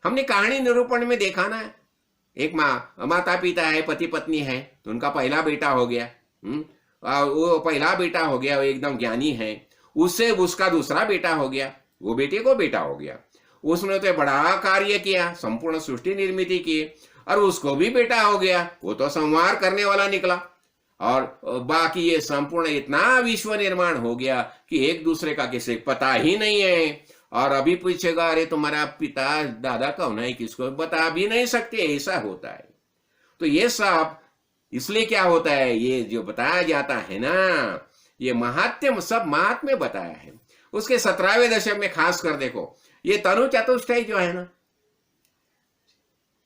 हमने कहानी निरूपण में देखा ना, एक माता पिता है, पति पत्नी है, तो उनका पहला बेटा हो गया। वो पहला बेटा हो गया, वो एकदम ज्ञानी है। उससे उसका दूसरा बेटा हो गया, वो बेटे को बेटा हो गया। उसने तो बड़ा कार्य किया, संपूर्ण सृष्टि निर्मित की, और उसको भी बेटा हो गया, वो तो संहार करने वाला निकला। और बाकी ये संपूर्ण इतना विश्व निर्माण हो गया कि एक दूसरे का किसी पता ही नहीं है। और अभी पूछेगा, अरे तुम्हारा पिता दादा कौन है, किसको बता भी नहीं सकते, ऐसा होता है। तो ये सब इसलिए क्या होता है, ये जो बताया जाता है ना, ये महात्म्य, सब महात्म्य बताया है। उसके 17वें दशक में खास कर देखो, ये तनु चतुष्टय जो है ना,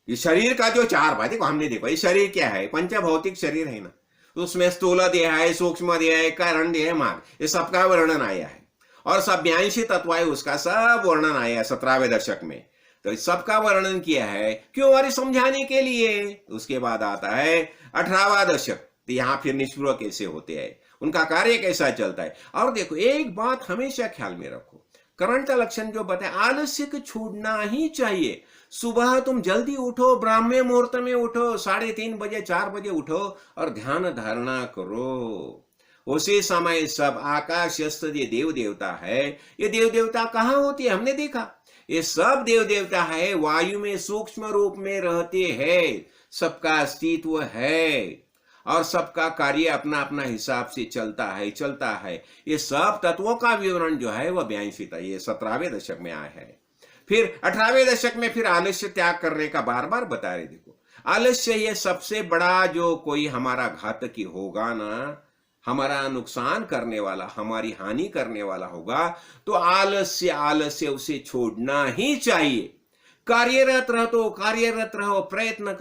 ये शरीर का जो 4 भाग देखो, हमने देखो ये शरीर क्या है, पंचभौतिक शरीर है ना, उसमें स्थूल देह है, सूक्ष्म देह है, कारण देह है, मार्ग, ये सबका वर्णन आया है। और सब 82 तत्व है, उसका सब वर्णन आया है 17वें दशक में। तो सबका वर्णन किया है, क्यों? अरे समझाने के लिए। उसके बाद आता है 18वां दशक, तो यहाँ फिर निष्प्रिय कैसे होते हैं, उनका कार्य कैसा चलता है। और देखो एक बात हमेशा ख्याल में रखो, करंट लक्षण जो बताए, आलस्य को छोड़ना ही चाहिए। सुबह तुम जल्दी उठो, ब्राह्मण मुहूर्त में उठो, 3:30 बजे 4 बजे उठो और ध्यान धारणा करो। उसी समय सब आकाशस्थ ये देव देवता है, ये देव देवता कहाँ होती है? हमने देखा ये सब देव देवता है, वायु में सूक्ष्म रूप में रहते हैं, सबका अस्तित्व है, और सबका कार्य अपना अपना हिसाब से चलता है। ये सब तत्वों का विवरण जो है वह 82 था, ये 17वें दशक में आया है। फिर 18वें दशक में फिर आलस्य त्याग करने का बार बार बता रहे। देखो आलस्य ये सबसे बड़ा जो कोई हमारा घातकी होगा ना, हमारा नुकसान करने वाला, हमारी हानि करने वाला होगा, तो आलस्य उसे छोड़ना ही चाहिए। कार्यरत रहो, प्रयत्न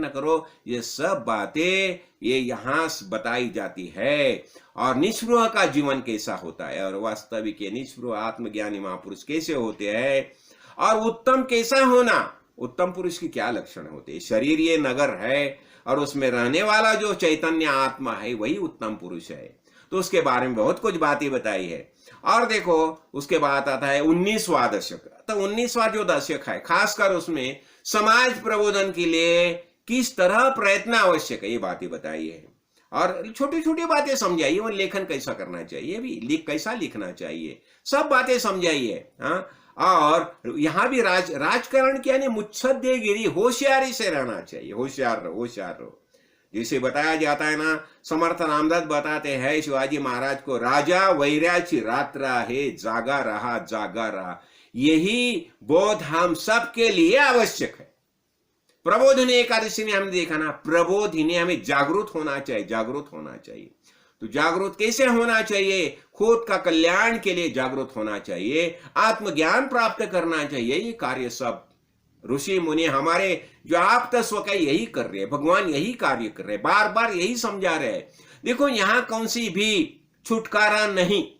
करो, ये सब बातें ये यहां बताई जाती है। और निष्पृह का जीवन कैसा होता है, और वास्तविक निष्पृह आत्मज्ञानी महापुरुष कैसे होते हैं, और उत्तम कैसा होना, उत्तम पुरुष की क्या लक्षण होते हैं। शरीर ये नगर है, और उसमें रहने वाला जो चैतन्य आत्मा है वही उत्तम पुरुष है। तो उसके बारे में बहुत कुछ बातें बताई है। और देखो उसके बाद आता है 19वां दशक। तो 19वां जो दशक है, खासकर उसमें समाज प्रबोधन के लिए किस तरह प्रयत्न आवश्यक है, ये बातें बताई है। और छोटी छोटी बातें समझाइए, वो लेखन कैसा करना चाहिए, भी कैसा लिखना चाहिए, सब बातें समझाइए। हाँ, और यहां भी राजकारण क्या नहीं, मुच्छद्देगिरी, होशियारी से रहना चाहिए, होशियार रहो। जिसे बताया जाता है ना, समर्थ रामदास बताते हैं शिवाजी महाराज को, राजा वैराची रात्र है, जागा रहा। यही बोध हम सबके लिए आवश्यक है। प्रबोधिनी एकादशी में हमने देखा ना, प्रबोधिनी हमें जागरूक होना चाहिए, जागरूक होना चाहिए। तो जागरूक कैसे होना चाहिए? खुद का कल्याण के लिए जागरूक होना चाहिए, आत्मज्ञान प्राप्त करना चाहिए। ये कार्य सब ऋषि मुनि हमारे जो आप तत्व का यही कर रहे हैं, भगवान यही कार्य कर रहे हैं, बार बार यही समझा रहे हैं। देखो यहां कौन सी भी छुटकारा नहीं,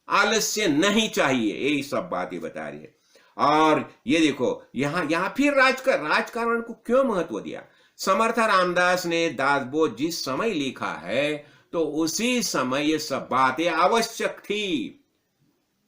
आलस्य नहीं चाहिए, यही सब बातें बता रही है। और ये देखो यहां फिर राजकारण को क्यों महत्व दिया? समर्थ रामदास ने दासबोध जिस समय लिखा है तो उसी समय ये सब बातें आवश्यक थी।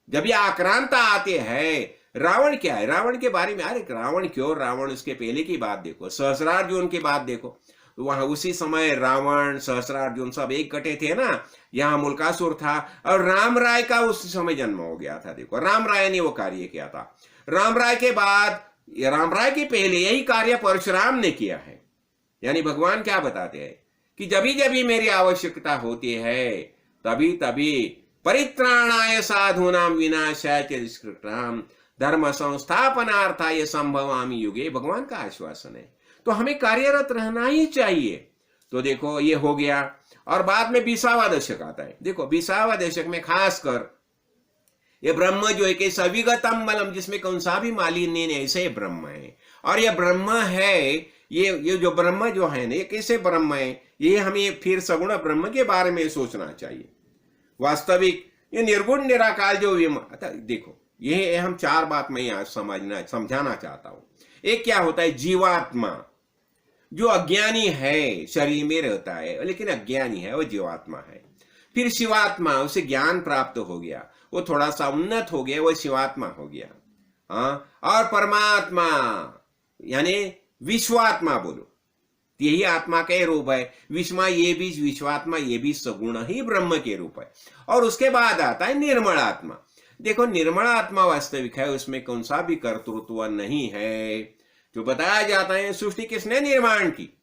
जब ये आक्रांता आते हैं, रावण क्या है, रावण के बारे में, अरे रावण क्यों, रावण उसके पहले की बात देखो, सहस्रार्जुन की बात देखो, तो वहां उसी समय रावण सहस्रार्जुन सब एक कटे थे ना। यहाँ मुल्कासुर था और राम राय का उस समय जन्म हो गया था। देखो राम राय ने वो कार्य किया था। राम राय के बाद, राम राय के पहले यही कार्य परशुराम ने किया है। यानी भगवान क्या बताते हैं कि जब मेरी आवश्यकता होती है तभी परित्राणाय साधूनाम विनाशाय च दुष्कृताम् धर्म संस्थापनार्थाय संभवामि युगे, भगवान का आश्वासन है। तो हमें कार्यरत रहना ही चाहिए। तो देखो ये हो गया। और बाद में 20वां दशक आता है। देखो 20वां दशक में खासकर ये ब्रह्म जो है कि सविगतम मलम, जिसमें कौन सा भी मालिन्य नहीं, ऐसे ही ब्रह्म है। और ये ब्रह्म है, ये जो ब्रह्म जो है ना, ये कैसे ब्रह्म है, ये हमें फिर सगुण ब्रह्म के बारे में सोचना चाहिए। वास्तविक ये निर्गुण निराकार जो देखो, ये हम 4 बात मैं यहाँ समझाना चाहता हूं। एक क्या होता है, जीवात्मा जो अज्ञानी है, शरीर में रहता है लेकिन अज्ञानी है, वो जीवात्मा है। फिर शिवात्मा, उसे ज्ञान प्राप्त हो गया, वो थोड़ा सा उन्नत हो गया, वो शिवात्मा हो गया। हाँ, और परमात्मा यानी विश्वात्मा बोलो, यही आत्मा का रूप है। विश्वात्मा ये भी सगुण ही ब्रह्म के रूप है। और उसके बाद आता है निर्मल आत्मा। देखो निर्मल आत्मा वास्तविक है, उसमें कौन सा भी कर्तृत्व नहीं है। जो बताया जाता है सृष्टि किसने निर्माण की,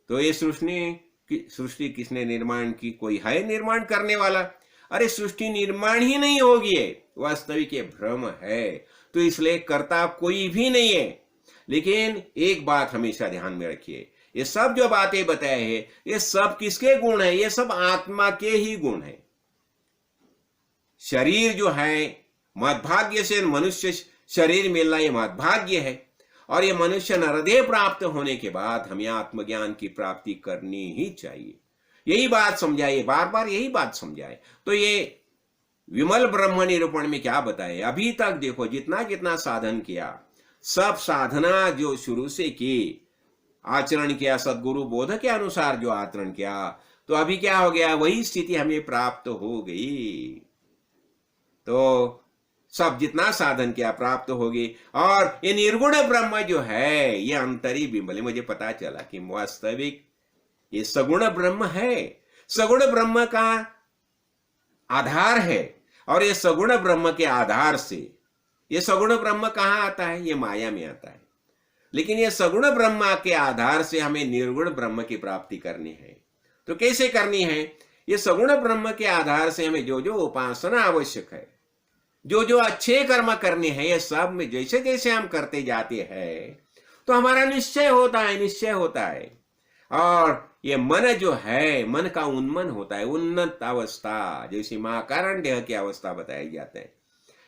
तो ये सृष्टि किसने निर्माण की, कोई है निर्माण करने वाला? अरे सृष्टि निर्माण ही नहीं होगी, वास्तविक ये भ्रम है। तो इसलिए कर्ता कोई भी नहीं है। लेकिन एक बात हमेशा ध्यान में रखिए, ये सब जो बातें बताए हैं ये सब किसके गुण है? ये सब आत्मा के ही गुण है। शरीर जो है, महद्भाग्य से मनुष्य शरीर मिलना ये महद्भाग्य है। और ये मनुष्य नरदेह प्राप्त होने के बाद हमें आत्मज्ञान की प्राप्ति करनी ही चाहिए। यही बात समझाइए, बार बार यही बात समझाए। तो ये विमल ब्रह्म निरूपण में क्या बताए, अभी तक देखो जितना साधन किया, सब साधना जो शुरू से की, आचरण किया, सदगुरु बोध के अनुसार जो आचरण किया, तो अभी क्या हो गया, वही स्थिति हमें प्राप्त हो गई। तो सब जितना साधन किया प्राप्त होगी। और ये निर्गुण ब्रह्म जो है, ये अंतरी बिंबल, मुझे पता चला कि वास्तविक ये सगुण ब्रह्म है, सगुण ब्रह्म का आधार है। और ये सगुण ब्रह्म के आधार से, ये सगुण ब्रह्म कहाँ आता है, ये माया में आता है। लेकिन ये सगुण ब्रह्म के आधार से हमें निर्गुण ब्रह्म की प्राप्ति करनी है। तो कैसे करनी है? ये सगुण ब्रह्म के आधार से हमें जो जो उपासना आवश्यक है, जो जो अच्छे कर्म करने हैं, ये सब में जैसे जैसे हम करते जाते हैं तो हमारा निश्चय होता है। और ये मन जो है, मन का उन्मन होता है, उन्नत अवस्था, जैसे महाकारण देह की अवस्था बताई जाते हैं।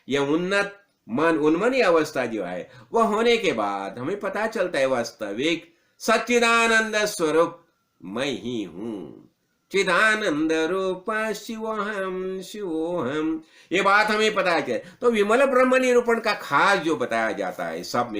ये उन्नत मन, उन्मनी अवस्था जो है, वह होने के बाद हमें पता चलता है वास्तविक सच्चिदानंद स्वरूप मैं ही हूं, चिदानंद रूप शिवोहम, ये बात हमें पता चले। तो विमल ब्रह्म निरूपण का खास जो बताया जाता है, सब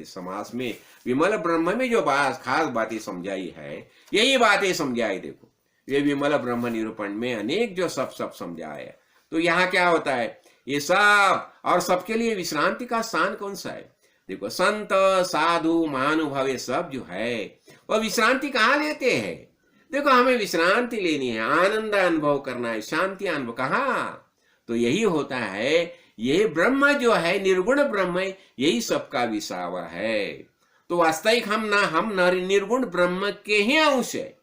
समास में विमल ब्रह्म में जो खास बातें समझाई है, यही बातें समझाई। देखो ये विमल ब्रह्म निरूपण में अनेक जो सब समझाए। तो यहाँ क्या होता है, ये सब, और सबके लिए विश्रांति का स्थान कौन सा है? देखो संत साधु महानुभाव ये सब जो है, वह विश्रांति कहाँ लेते हैं? देखो हमें विश्रांति लेनी है, आनंद अनुभव करना है, शांति अनुभव। कहाँ? तो यही होता है, ये ब्रह्म जो है, निर्गुण ब्रह्म है, यही सबका विसावा है। तो वास्तविक हम निर्गुण ब्रह्म के ही अंश है।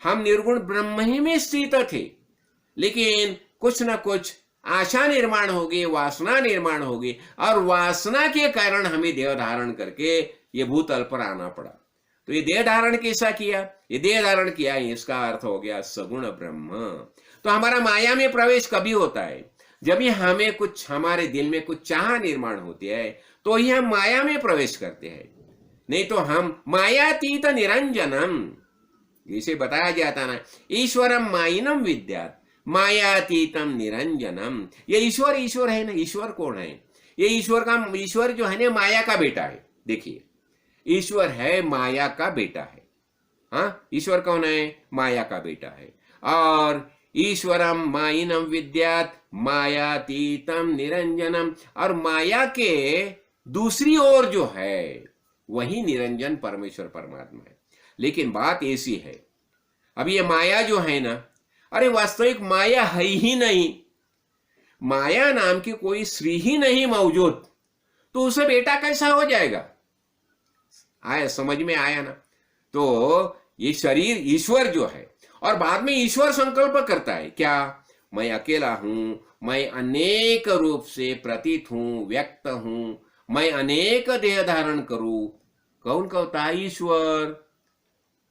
हम निर्गुण ब्रह्म ही में स्थित थे, लेकिन कुछ न कुछ आशा निर्माण होगी, वासना निर्माण होगी, और वासना के कारण हमें देह धारण करके ये भूतल पर आना पड़ा। तो ये देह धारण कैसा किया? ये देह धारण किया, इसका अर्थ हो गया सगुण ब्रह्म। तो हमारा माया में प्रवेश कभी होता है? जब भी हमें कुछ, हमारे दिल में कुछ चाह निर्माण होती है, तो ही हम माया में प्रवेश करते हैं। नहीं तो हम मायातीत निरंजनम, इसे बताया जाता ना, ईश्वरम माइनम विद्यात मायातीतम निरंजनम। ये ईश्वर ईश्वर है ना। ईश्वर कौन है? ये ईश्वर जो है ना, माया का बेटा है। देखिए, ईश्वर है माया का बेटा है। हाँ, ईश्वर कौन है? माया का बेटा है। और ईश्वरम माइनम विद्यात मायातीतम निरंजनम, और माया के दूसरी ओर जो है वही निरंजन परमेश्वर परमात्मा है। लेकिन बात ऐसी है, अब ये माया जो है ना, अरे वास्तविक माया है ही नहीं। माया नाम की कोई स्त्री ही नहीं मौजूद, तो उसे बेटा कैसा हो जाएगा? आया, समझ में आया ना? तो ये शरीर ईश्वर जो है, और बाद में ईश्वर संकल्प करता है क्या? मैं अकेला हूं, मैं अनेक रूप से प्रतीत हूं, व्यक्त हूं, मैं अनेक देह धारण करूं। कौन कहता है? ईश्वर।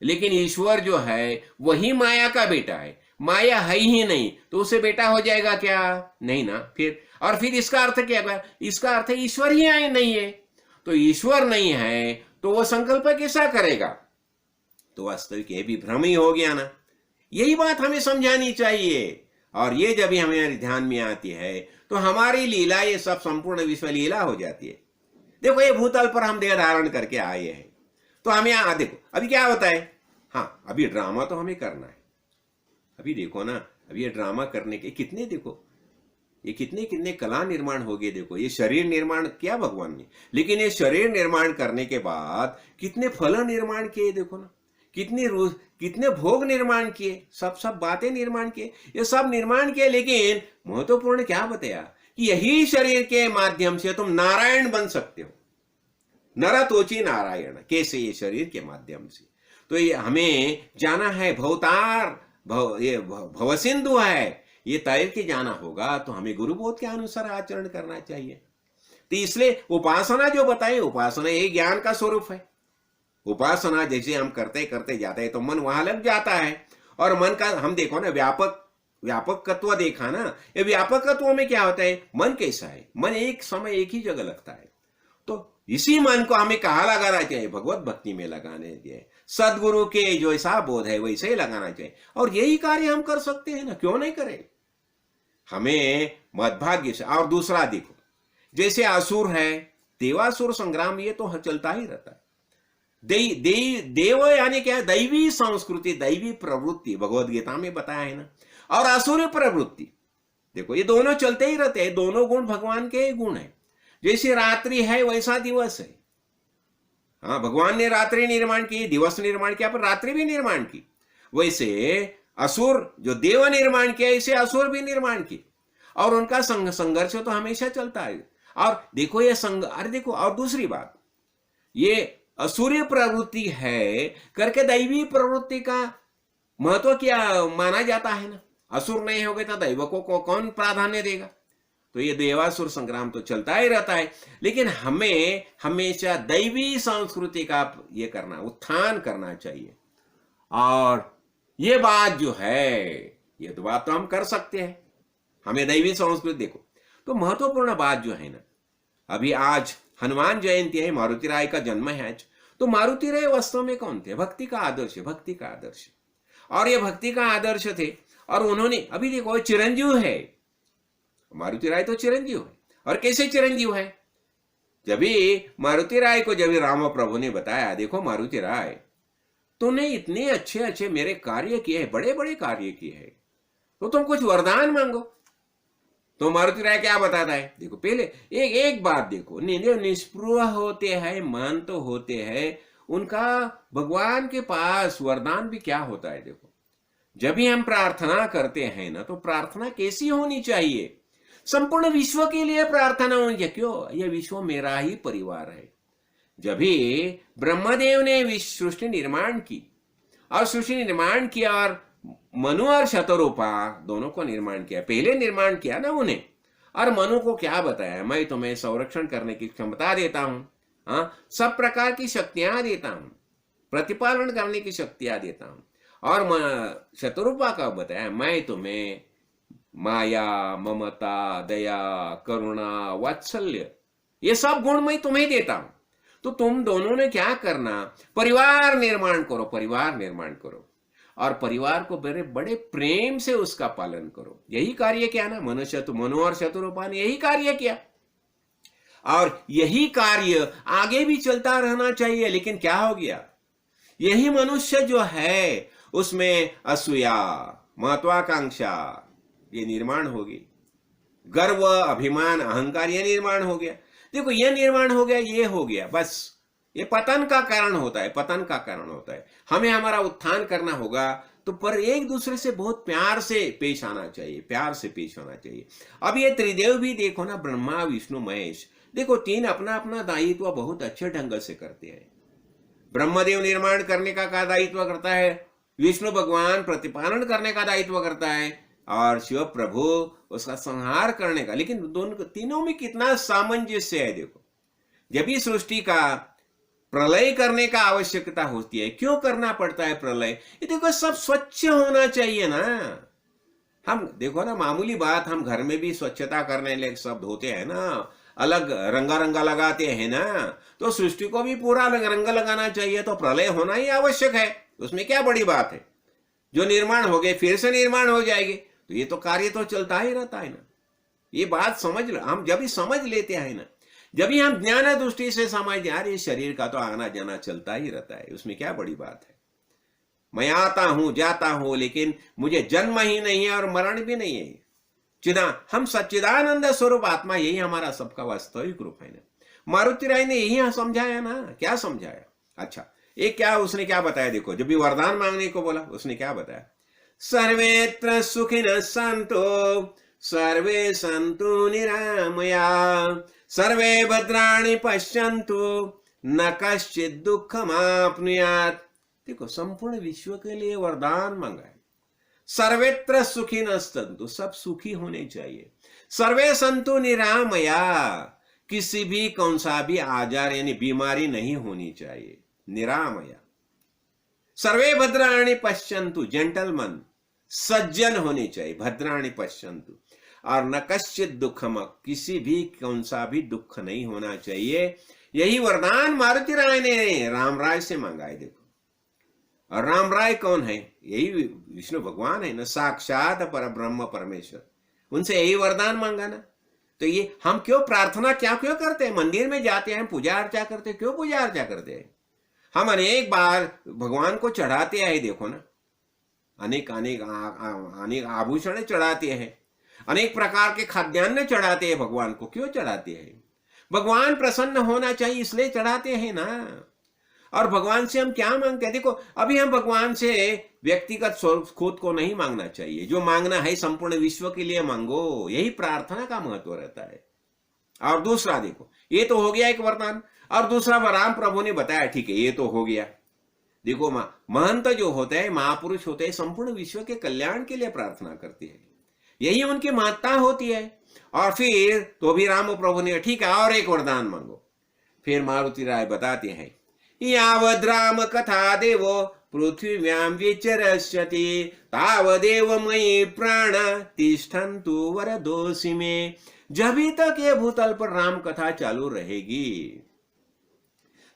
लेकिन ईश्वर जो है वही माया का बेटा है। माया है ही नहीं, तो उसे बेटा हो जाएगा क्या? नहीं ना। फिर इसका अर्थ क्या है? इसका अर्थ ईश्वर ही नहीं है। तो ईश्वर नहीं है तो वो संकल्प कैसा करेगा? तो वास्तविक ये भी भ्रम ही हो गया ना। यही बात हमें समझानी चाहिए। और ये जब भी हमारे ध्यान में आती है तो हमारी लीला, ये सब संपूर्ण विश्व लीला हो जाती है। देखो, ये भूतल पर हम देह धारण करके आए हैं, तो हमें देखो अभी क्या होता है। हाँ, अभी ड्रामा तो हमें करना है। अभी देखो ना, अभी ये ड्रामा करने के कितने, देखो ये कितने कितने कला निर्माण हो गए। देखो, ये शरीर निर्माण किया भगवान ने, लेकिन ये शरीर निर्माण करने के बाद कितने फल निर्माण किए। देखो ना, कितने भोग निर्माण किए, सब बातें निर्माण किए, ये सब निर्माण किए। लेकिन महत्वपूर्ण क्या बताया कि यही शरीर के माध्यम से तुम नारायण बन सकते हो। नरतोची नारायण, कैसे? ये शरीर के माध्यम से। तो ये हमें जाना है भवतार, ये भवसिंधु है, ये तैर के जाना होगा। तो हमें गुरुबोध के अनुसार आचरण करना चाहिए। तो इसलिए उपासना जो बताए, उपासना ये ज्ञान का स्वरूप है। उपासना जैसे हम करते करते जाते हैं तो मन वहां लग जाता है। और मन का हम देखो ना, व्यापकत्व देखा ना, ये व्यापकत्व में क्या होता है? मन कैसा है? मन एक समय एक ही जगह लगता है। तो इसी मन को हमें कहाँ लगाना चाहिए? भगवत भक्ति में लगाने चाहिए। सदगुरु के जो ऐसा बोध है वैसे ही लगाना चाहिए। और यही कार्य हम कर सकते हैं ना, क्यों नहीं करें? हमें मदभाग्य से। और दूसरा देखो, जैसे असुर है, देवासुर संग्राम, ये तो चलता ही रहता है। देव यानी क्या? दैवी संस्कृति, दैवी प्रवृत्ति, भगवत गीता में बताया है ना। और असुर प्रवृत्ति, देखो ये दोनों चलते ही रहते हैं। दोनों गुण भगवान के गुण है। जैसे रात्रि है वैसा दिवस है। हाँ, भगवान ने रात्रि निर्माण की, दिवस निर्माण किया, पर रात्रि भी निर्माण की। वैसे असुर जो देव निर्माण किया, इसे असुर भी निर्माण की। और उनका संघर्ष तो हमेशा चलता है। और देखो ये अरे देखो, और दूसरी बात, ये असुरी प्रवृत्ति है करके दैवी प्रवृत्ति का महत्व क्या माना जाता है ना। असुर नहीं हो गए तो दैव को कौन प्राधान्य देगा? तो ये देवासुर संग्राम तो चलता ही रहता है। लेकिन हमें हमेशा दैवी संस्कृति का ये करना, उत्थान करना चाहिए। और ये बात जो है, ये तो बात तो हम कर सकते हैं। हमें दैवी संस्कृति, देखो तो महत्वपूर्ण बात जो है ना, अभी आज हनुमान जयंती है, मारुति राय का जन्म है आज। तो मारुति राय वास्तव में कौन थे? भक्ति का आदर्श है, भक्ति का आदर्श। और ये भक्ति का आदर्श थे। और उन्होंने, अभी देखो चिरंजीव है, मारुति राय तो चिरंजीव है। और कैसे चिरंजीव है? जब मारुति राय को जब राम प्रभु ने बताया, देखो मारुति राय तूने इतने अच्छे अच्छे मेरे कार्य किए हैं, बड़े बड़े कार्य किए हैं, तो तुम कुछ वरदान मांगो। तो मारुति राय क्या बताता है? देखो पहले एक बात देखो, निस्पृह होते हैं, मन तो होते हैं, उनका भगवान के पास वरदान भी क्या होता है। देखो जब भी हम प्रार्थना करते हैं ना, तो प्रार्थना कैसी होनी चाहिए? संपूर्ण विश्व के लिए प्रार्थना होनी चाहिए। क्यों? यह विश्व मेरा ही परिवार है। जब भी ब्रह्मदेव ने विश्व सृष्टि निर्माण की और सृष्टि निर्माण किया और मनु और शतरूपा दोनों को निर्माण किया, पहले निर्माण किया ना उन्हें, और मनु को क्या बताया, मैं तुम्हें संरक्षण करने की क्षमता देता हूं, हाँ, सब प्रकार की शक्तियां देता हूं, प्रतिपालन करने की शक्तियां देता हूं। और शतरूपा का बताया, मैं तुम्हें माया, ममता, दया, करुणा, वात्सल्य, ये सब गुण मैं तुम्हें देता हूं। तो तुम दोनों ने क्या करना, परिवार निर्माण करो, परिवार निर्माण करो, और परिवार को बड़े बड़े प्रेम से उसका पालन करो। यही कार्य किया ना मनु और शतरूपा ने, यही कार्य किया, और यही कार्य आगे भी चलता रहना चाहिए। लेकिन क्या हो गया, यही मनुष्य जो है उसमें असूया, महत्वाकांक्षा ये निर्माण हो गई, गर्व, अभिमान, अहंकार ये निर्माण हो गया। देखो ये निर्माण हो गया, ये हो गया, बस ये पतन का कारण होता है, पतन का कारण होता है। हमें हमारा उत्थान करना होगा तो पर एक दूसरे से बहुत प्यार से पेश आना चाहिए, प्यार से पेश आना चाहिए। अब ये त्रिदेव भी देखो ना, ब्रह्मा, विष्णु, महेश, देखो तीन अपना अपना दायित्व बहुत अच्छे ढंग से करते हैं। ब्रह्मदेव निर्माण करने का दायित्व करता है, विष्णु भगवान प्रतिपालन करने का दायित्व करता है, और शिव प्रभु उसका संहार करने का। लेकिन दोनों तीनों में कितना सामंजस्य है। देखो जब भी सृष्टि का प्रलय करने का आवश्यकता होती है, क्यों करना पड़ता है प्रलय, ये देखो सब स्वच्छ होना चाहिए ना। हम देखो ना, मामूली बात, हम घर में भी स्वच्छता करने लिए शब्द होते हैं ना, अलग रंगा लगाते हैं ना, तो सृष्टि को भी पूरा रंग लगाना चाहिए, तो प्रलय होना ही आवश्यक है। उसमें क्या बड़ी बात है, जो निर्माण हो गए फिर से निर्माण हो जाएंगे, तो ये तो कार्य तो चलता ही रहता है ना। ये बात समझ लो, हम जब भी समझ लेते हैं ना, जब भी हम ज्ञान दृष्टि से समझ, यार ये शरीर का तो आना जाना चलता ही रहता है, उसमें क्या बड़ी बात है। मैं आता हूं जाता हूं, लेकिन मुझे जन्म ही नहीं है और मरण भी नहीं है। हम सच्चिदानंद स्वरूप आत्मा, यही हमारा सबका वास्तविक रूप है ना। मारुति राय ने यही समझाया ना, क्या समझाया। अच्छा, एक क्या उसने क्या बताया, देखो जब भी वरदान मांगने को बोला उसने क्या बताया, सर्वेत्र सुखिनः सन्तु सर्वे सन्तु निरामया सर्वे भद्राणि पश्यन्तु न कश्चित् दुःखमाप्नुयात्। देखो संपूर्ण विश्व के लिए वरदान मांगा है। सर्वेत्र सुखिनः सन्तु, सब सुखी होने चाहिए। सर्वे सन्तु निरामया, किसी भी कौन सा भी आजार यानी बीमारी नहीं होनी चाहिए, निरामया। सर्वे भद्राणि पश्यन्तु, जेंटलमैन, सज्जन होने चाहिए, भद्राणि पश्यन्तु। और न कश्चित् दुःखम, किसी भी कौन सा भी दुख नहीं होना चाहिए। यही वरदान मारुति राय ने राम राय से मांगा है। देखो, और राम राय कौन है, यही विष्णु भगवान है ना, साक्षात पर ब्रह्म परमेश्वर, उनसे यही वरदान मांगा ना। तो ये हम क्यों प्रार्थना क्यों करते हैं, मंदिर में जाते हैं, पूजा अर्चा करते हैं, क्यों पूजा अर्चा करते हैं। हम अनेक बार भगवान को चढ़ाते हैं, देखो ना, अनेक आभूषण चढ़ाते हैं, अनेक प्रकार के खाद्यान्न चढ़ाते हैं भगवान को। क्यों चढ़ाते हैं, भगवान प्रसन्न होना चाहिए इसलिए चढ़ाते हैं ना। और भगवान से हम क्या मांगते हैं, देखो अभी हम भगवान से व्यक्तिगत खुद को नहीं मांगना चाहिए, जो मांगना है संपूर्ण विश्व के लिए मांगो, यही प्रार्थना का महत्व रहता है। और दूसरा देखो, ये तो हो गया एक वरदान, और दूसरा राम प्रभु ने बताया, ठीक है ये तो हो गया। देखो महंत जो होते हैं, महापुरुष होते हैं, संपूर्ण विश्व के कल्याण के लिए प्रार्थना करते हैं, यही उनकी महत्ता होती है। और फिर तो भी राम प्रभु ने ठीक है और एक वरदान मांगो। फिर मारुति राय बताते हैं, यावद् राम कथा देवो पृथ्व्यां विचरष्यति तावदेव मयि प्राण तिष्ठन्तु वरदोषि मे। जब तक ये भूतल पर राम कथा चालू रहेगी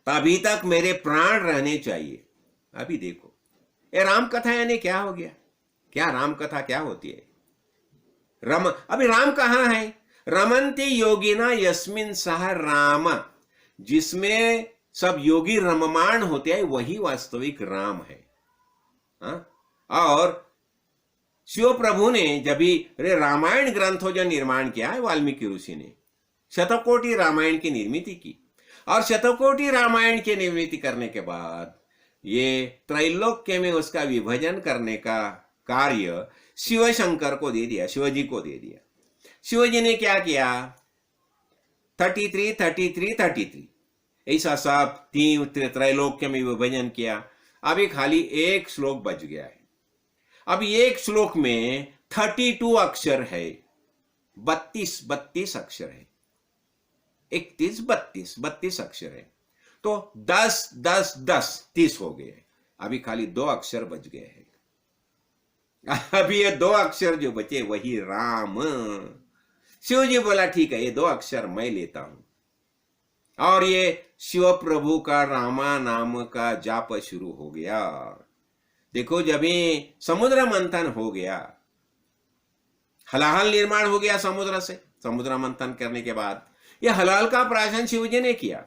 तभी तक मेरे प्राण रहने चाहिए। अभी देखो ये राम कथा यानी क्या हो गया, क्या राम कथा क्या होती है। अभी राम कहाँ है, रमन्ति योगिना यस्मिन् सह राम, जिसमें सब योगी रममाण होते हैं वही वास्तविक राम है। और शिव प्रभु ने जब भी रामायण ग्रंथों जो निर्माण किया है, वाल्मीकि ऋषि ने शतकोटि रामायण की निर्मित की, और शतकोटि रामायण की निर्मित करने के बाद ये त्रैलोक्य में उसका विभाजन करने का कार्य शिव शंकर को दे दिया, शिवजी को दे दिया। शिवजी ने क्या किया, 33 ऐसा सब तीन त्रैलोक्य में विभाजन किया। अभी खाली एक श्लोक बच गया है। अब एक श्लोक में 32 अक्षर है, 32 अक्षर है, 32 अक्षर है। तो 10 10 10 30 हो गए। अभी खाली 2 अक्षर बच गए हैं। अभी ये 2 अक्षर जो बचे वही राम। शिव जी बोला ठीक है, ये 2 अक्षर मैं लेता हूं, और ये शिव प्रभु का रामा नाम का जाप शुरू हो गया। देखो, जब ये समुद्र मंथन हो गया, हलाहल निर्माण हो गया समुद्र से, समुद्र मंथन करने के बाद ये हलाल का प्राशन शिव जी ने किया।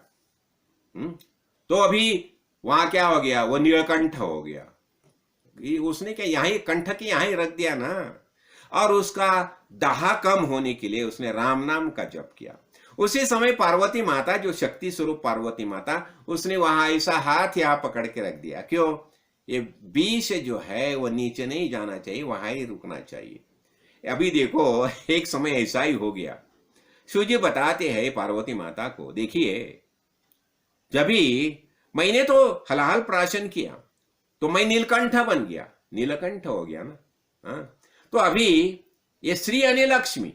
तो अभी वहां क्या हो गया, वो नीलकंठ हो गया। उसने क्या यहां कंठ के यहां रख दिया ना, और उसका दाह कम होने के लिए उसने राम नाम का जप किया। उसी समय पार्वती माता, जो शक्ति स्वरूप पार्वती माता, उसने वहां ऐसा हाथ यहां पकड़ के रख दिया। क्यों? ये विष जो है वो नीचे नहीं जाना चाहिए, वहां ही रुकना चाहिए। अभी देखो, एक समय ऐसा ही हो गया। शिव जी बताते हैं पार्वती माता को, देखिए, जब भी मैंने तो हलाहल प्राशन किया तो मैं नीलकंठ बन गया, नीलकंठ हो गया ना। हाँ, तो अभी ये श्री यानी लक्ष्मी,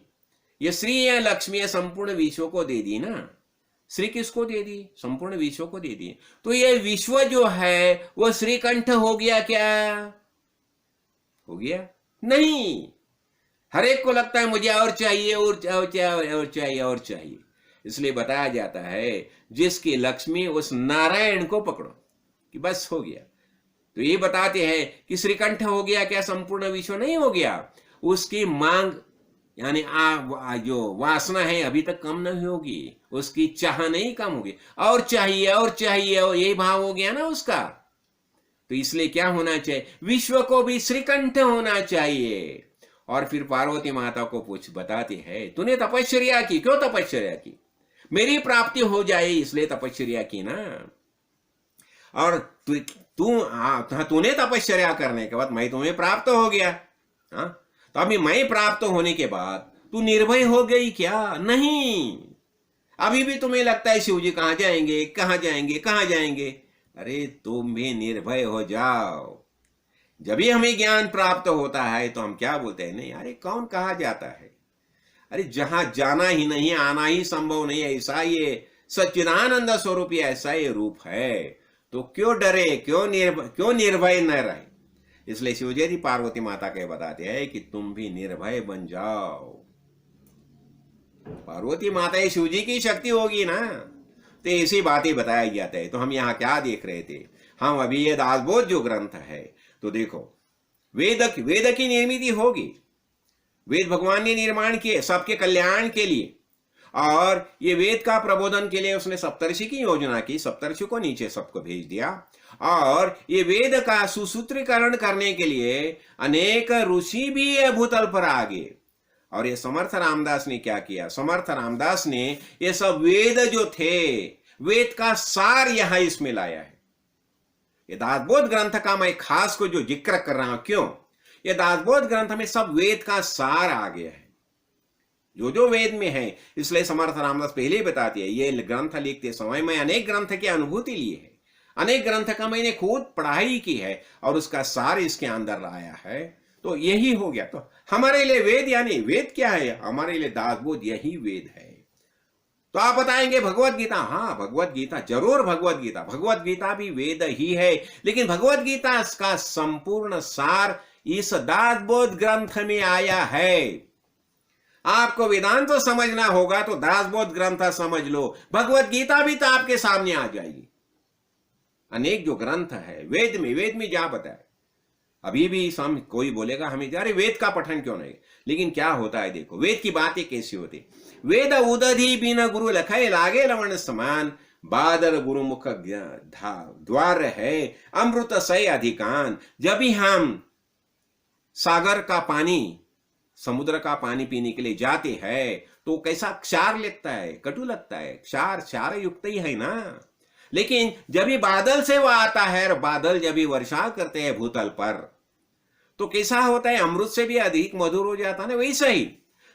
ये श्री या लक्ष्मी ये संपूर्ण विश्व को दे दी ना। श्री किसको दे दी? संपूर्ण विश्व को दे दी। तो ये विश्व जो है वो श्रीकंठ हो गया क्या? हो गया नहीं। हर एक को लगता है मुझे और चाहिए, और चाहिए, और चाहिए, और चाहिए। इसलिए बताया जाता है, जिसकी लक्ष्मी उस नारायण को पकड़ो कि बस हो गया। तो ये बताते हैं कि श्रीकंठ हो गया क्या? संपूर्ण विश्व नहीं हो गया। उसकी मांग यानी जो वासना है अभी तक कम नहीं होगी, उसकी चाह नहीं कम होगी, और चाहिए, और चाहिए, और यही भाव हो गया ना उसका। तो इसलिए क्या होना चाहिए? विश्व को भी श्रीकंठ होना चाहिए। और फिर पार्वती माता को बताती है, तूने तपस्या की, क्यों तपस्या की? मेरी प्राप्ति हो जाए इसलिए तपस्या की ना। और तूने तपस्या करने के बाद मैं तुम्हें प्राप्त हो गया। हाँ, तो अभी मैं प्राप्त होने के बाद तू निर्भय हो गई क्या? नहीं, अभी भी तुम्हें लगता है शिव जी कहां जाएंगे, कहां जाएंगे, कहां जाएंगे। अरे तुम भी निर्भय हो जाओ। जब भी हमें ज्ञान प्राप्त होता है तो हम क्या बोलते हैं? नहीं, अरे कौन कहा जाता है? अरे जहां जाना ही नहीं, आना ही संभव नहीं, ऐसा ये सच्चिदानंद स्वरूप, ऐसा ये रूप है, तो क्यों डरे, क्यों निर्भय न रहे? इसलिए शिवजी पार्वती माता के बताते हैं कि तुम भी निर्भय बन जाओ। पार्वती माता शिवजी की शक्ति होगी ना, तो ऐसी बातें बताई जाती है। तो हम यहाँ क्या देख रहे थे? हम अभी ये दासबोध जो ग्रंथ है, तो देखो, वेद की निर्मिति होगी, वेद भगवान ने निर्माण किए सबके कल्याण के लिए, और ये वेद का प्रबोधन के लिए उसने सप्तर्षि की योजना की, सप्तर्षि को नीचे सबको भेज दिया, और ये वेद का सुसूत्रीकरण करने के लिए अनेक ऋषि भी भूतल पर आ गए। और ये समर्थ रामदास ने क्या किया? समर्थ रामदास ने ये सब वेद जो थे, वेद का सार यहां इसमें लाया है। ये दासबोध ग्रंथ का मैं खास को जो जिक्र कर रहा हूं, क्यों? ये दासबोध ग्रंथ में सब वेद का सार आ गया है, जो जो वेद में है। इसलिए समर्थ रामदास पहले ही बताती है, ये ग्रंथ लिखते समय मैं अनेक ग्रंथ की अनुभूति ली है, अनेक ग्रंथ का मैंने खुद पढ़ाई की है, और उसका सार इसके अंदर लाया है। तो यही हो गया। तो हमारे लिए वेद यानी वेद क्या है? हमारे लिए दासबोध यही वेद है। तो आप बताएंगे भगवत गीता, हाँ भगवत गीता, जरूर भगवत गीता भी वेद ही है, लेकिन भगवत गीता का संपूर्ण सार इस दासबोध ग्रंथ में आया है। आपको वेदांत तो समझना होगा तो दासबोध ग्रंथ समझ लो, भगवत गीता भी तो आपके सामने आ जाएगी। अनेक जो ग्रंथ है वेद में जा बताए। अभी भी कोई बोलेगा हमें, अरे वेद का पठन क्यों नहीं? लेकिन क्या होता है देखो, वेद की बातें कैसी होती? वेद उदधि बिना गुरु लखय लागे लवण समान, बादर गुरुमुख द्वार है अमृत सय अधिकान। जब भी हम सागर का पानी, समुद्र का पानी पीने के लिए जाते हैं तो कैसा क्षार लगता है, कटु लगता है, क्षार युक्त ही है ना। लेकिन जब भी बादल से वह आता है, और बादल जब भी वर्षा करते हैं भूतल पर, तो कैसा होता है? अमृत से भी अधिक मधुर हो जाता है ना। वैसा ही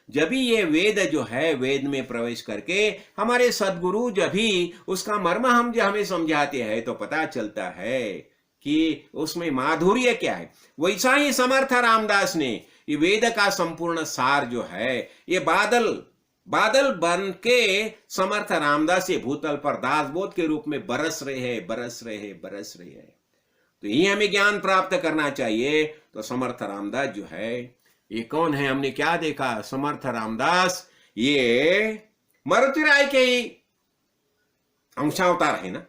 जब भी ये वेद जो है, वेद में प्रवेश करके हमारे सदगुरु जब भी उसका मर्म हमें समझाते हैं तो पता चलता है कि उसमें माधुर्य क्या है। वैसा ही समर्थ रामदास ने ये वेद का संपूर्ण सार जो है, ये बादल बन के समर्थ रामदास ये भूतल पर दासबोध के रूप में बरस रहे हैं। तो ये हमें ज्ञान प्राप्त करना चाहिए। तो समर्थ रामदास जो है ये कौन है? हमने क्या देखा? समर्थ रामदास ये मारुति राय के ही अंशावतार है ना,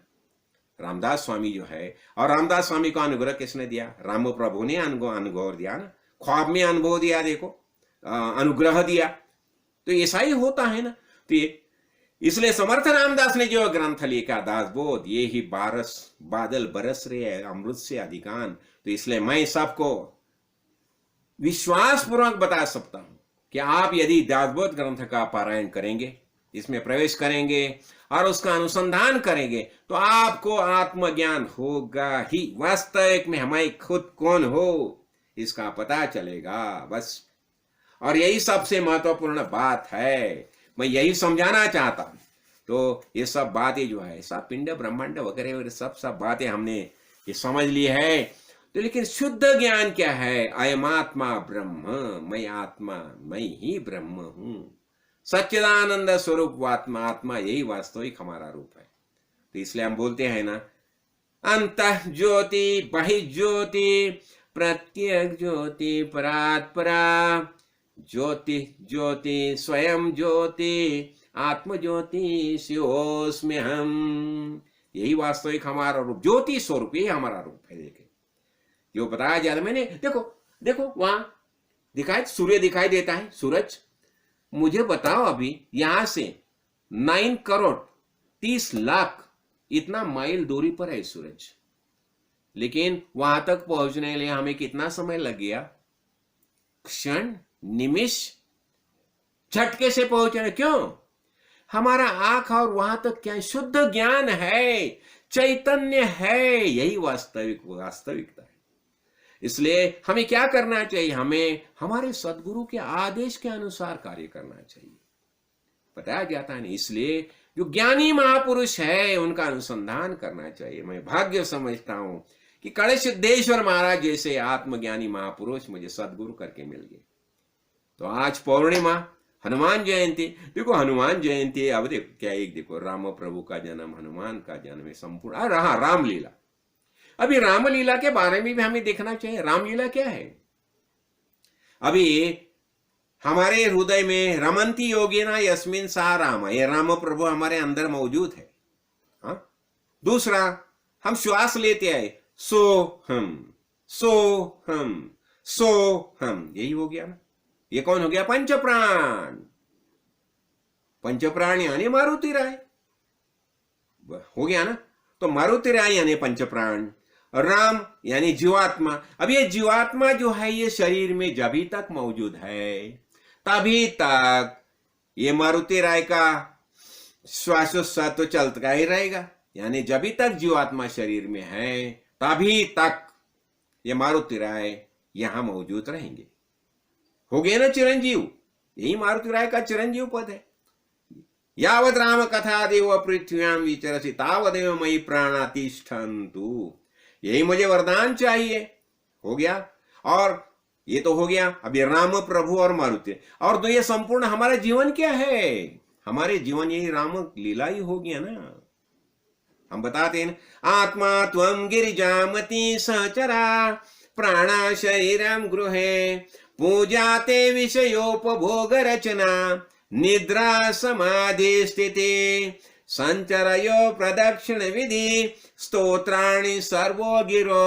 रामदास स्वामी जो है। और रामदास स्वामी को अनुग्रह किसने दिया? राम प्रभु ने अनुग्रह दिया ना, ख्वाब में अनुभव दिया, देखो अनुग्रह दिया। तो ऐसा ही होता है ना। तो ये इसलिए समर्थ रामदास ने जो ग्रंथ लिखा दासबोध, ये ही बादल बरस रहे हैं अमृत से अधिकान। तो इसलिए मैं सबको विश्वास पूर्वक बता सकता हूं कि आप यदि दासबोध ग्रंथ का पारायण करेंगे, इसमें प्रवेश करेंगे और उसका अनुसंधान करेंगे तो आपको आत्मज्ञान होगा ही। वास्तविक में हमें खुद कौन हो इसका पता चलेगा बस। और यही सबसे महत्वपूर्ण बात है, मैं यही समझाना चाहता हूं। तो ये सब बातें जो है, सब पिंड ब्रह्मांड वगैरह सब बातें हमने ये समझ ली है। तो लेकिन शुद्ध ज्ञान क्या है? अयमात्मा ब्रह्म, मैं आत्मा, मैं ही ब्रह्म हूं, सच्चिदानंद स्वरूप आत्मा, यही वास्तविक हमारा रूप है। तो इसलिए हम बोलते हैं ना, अंतः ज्योति बहिर्ज्योति प्रत्यक ज्योति परात्परा, ज्योति ज्योति स्वयं ज्योति आत्म ज्योति शिवोस्मि हम। यही वास्तविक हमारा रूप, ज्योति स्वरूप, यही हमारा रूप है। देखे जो बताया जाता, मैंने देखो वहां दिखाई, सूर्य दिखाई देता है, सूरज। मुझे बताओ अभी यहां से 9 करोड़ 30 लाख इतना माइल दूरी पर है सूरज, लेकिन वहां तक पहुंचने के लिए हमें कितना समय लग गया? क्षण, निमिष, झटके से पहुंचने। क्यों? हमारा आंख और वहां तक क्या है? शुद्ध ज्ञान है, चैतन्य है, यही वास्तविकता है। इसलिए हमें क्या करना चाहिए? हमें हमारे सदगुरु के आदेश के अनुसार कार्य करना चाहिए, बताया जाता है। इसलिए जो ज्ञानी महापुरुष है उनका अनुसंधान करना चाहिए। मैं भाग्य समझता हूं कि कड़े सिद्धेश्वर महाराज जैसे आत्मज्ञानी महापुरुष मुझे सदगुरु करके मिल गए। तो आज पौर्णिमा, हनुमान जयंती। देखो हनुमान जयंती, अब देखो क्या, एक देखो राम प्रभु का जन्म, हनुमान का जन्म, संपूर्ण रहा रामलीला। अभी रामलीला के बारे में भी हमें देखना चाहिए। रामलीला क्या है? अभी हमारे हृदय में रमंती योगिना यस्मिन सा राम, ये राम प्रभु हमारे अंदर मौजूद है। हाँ? दूसरा, हम श्वास लेते आए, सो हम, यही हो गया ना। ये कौन हो गया? पंचप्राण। पंचप्राण यानी मारुति राय हो गया ना। तो मारुति राय यानी पंचप्राण, राम यानी जीवात्मा। अब ये जीवात्मा जो है ये शरीर में जभी तक मौजूद है तभी तक ये मारुति राय का श्वासोच्छ्वास तो चलता ही रहेगा। यानी जभी तक जीवात्मा शरीर में है तभी तक ये मारुति राय यहां मौजूद रहेंगे। हो गए ना चिरंजीव, यही मारुति राय का चिरंजीव पद है। यावत राम कथा देव पृथ्व्याम विचरसि तावदेव मयि प्राणातिष्ठन्तु, यही मुझे वरदान चाहिए। हो गया। और ये तो हो गया अभी राम प्रभु और मारुति। और तो ये संपूर्ण हमारा जीवन क्या है? हमारे जीवन यही राम लीला ही हो गया ना। हम बताते हैं आत्मा त्वं गिरिजामति सहचरा प्राणा शरीरम गृहे पूजाते विषयोपभोग रचना निद्रा समाधि स्थिति संचरयो प्रदक्षिण विधि स्तोत्राणि सर्वो गिरो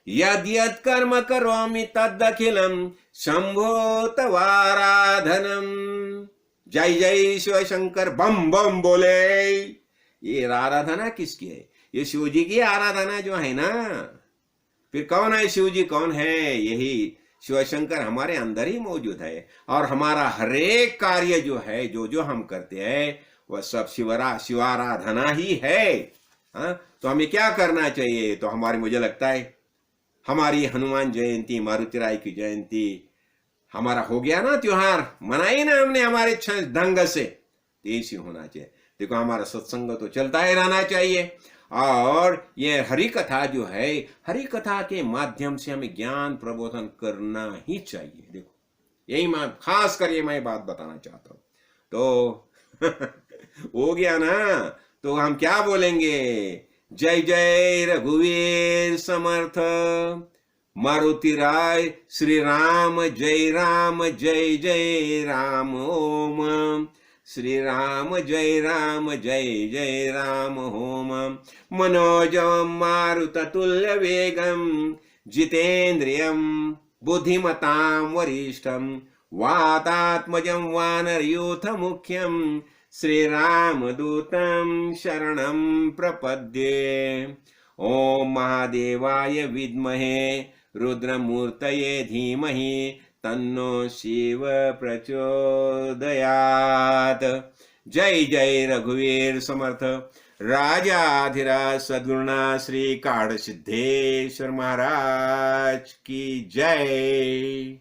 यद् यद् कर्म करोमि तदखिलम शंभो तवाराधनम। जय जय शिव शंकर, बम बम बोले। ये आराधना किसकी है? ये शिव जी की आराधना जो है ना। फिर कौन है शिव जी? कौन है? यही शिव शंकर हमारे अंदर ही मौजूद है। और हमारा हरेक कार्य जो है, जो जो हम करते हैं वह सब शिवाराधना ही है। हाँ? तो हमें क्या करना चाहिए? तो हमारी, मुझे लगता है हमारी हनुमान जयंती, मारुति राय की जयंती हमारा हो गया ना त्योहार, मनाई ना हमने हमारे ढंग से, ऐसी होना चाहिए। देखो हमारा सत्संग तो चलता ही रहना चाहिए, और ये हरि कथा जो है, हरि कथा के माध्यम से हमें ज्ञान प्रबोधन करना ही चाहिए। देखो यही मैं खास कर ये मैं बात बताना चाहता हूं। तो हो गया ना, तो हम क्या बोलेंगे, जय जय रघुवीर समर्थ, मारुति राय श्री राम, जय राम जय जय राम ओम, श्री राम जय राम जय जय राम ओम। मनोजवं मारुततुल्य वेगं, जितेन्द्रियं बुद्धिमतां वरिष्ठं, वातात्मजं वानरयूथ मुख्यं, श्रीरामदूतं शरणं प्रपद्ये। ओम महादेवाय विद्महे रुद्रमूर्तये धीमहि, तन्नो शिव प्रचोदयात्। जय जय रघुवीर समर्थ, राजाधिराज सद्गुरुनाथ श्री काड़ सिद्धेश्वर महाराज की जय।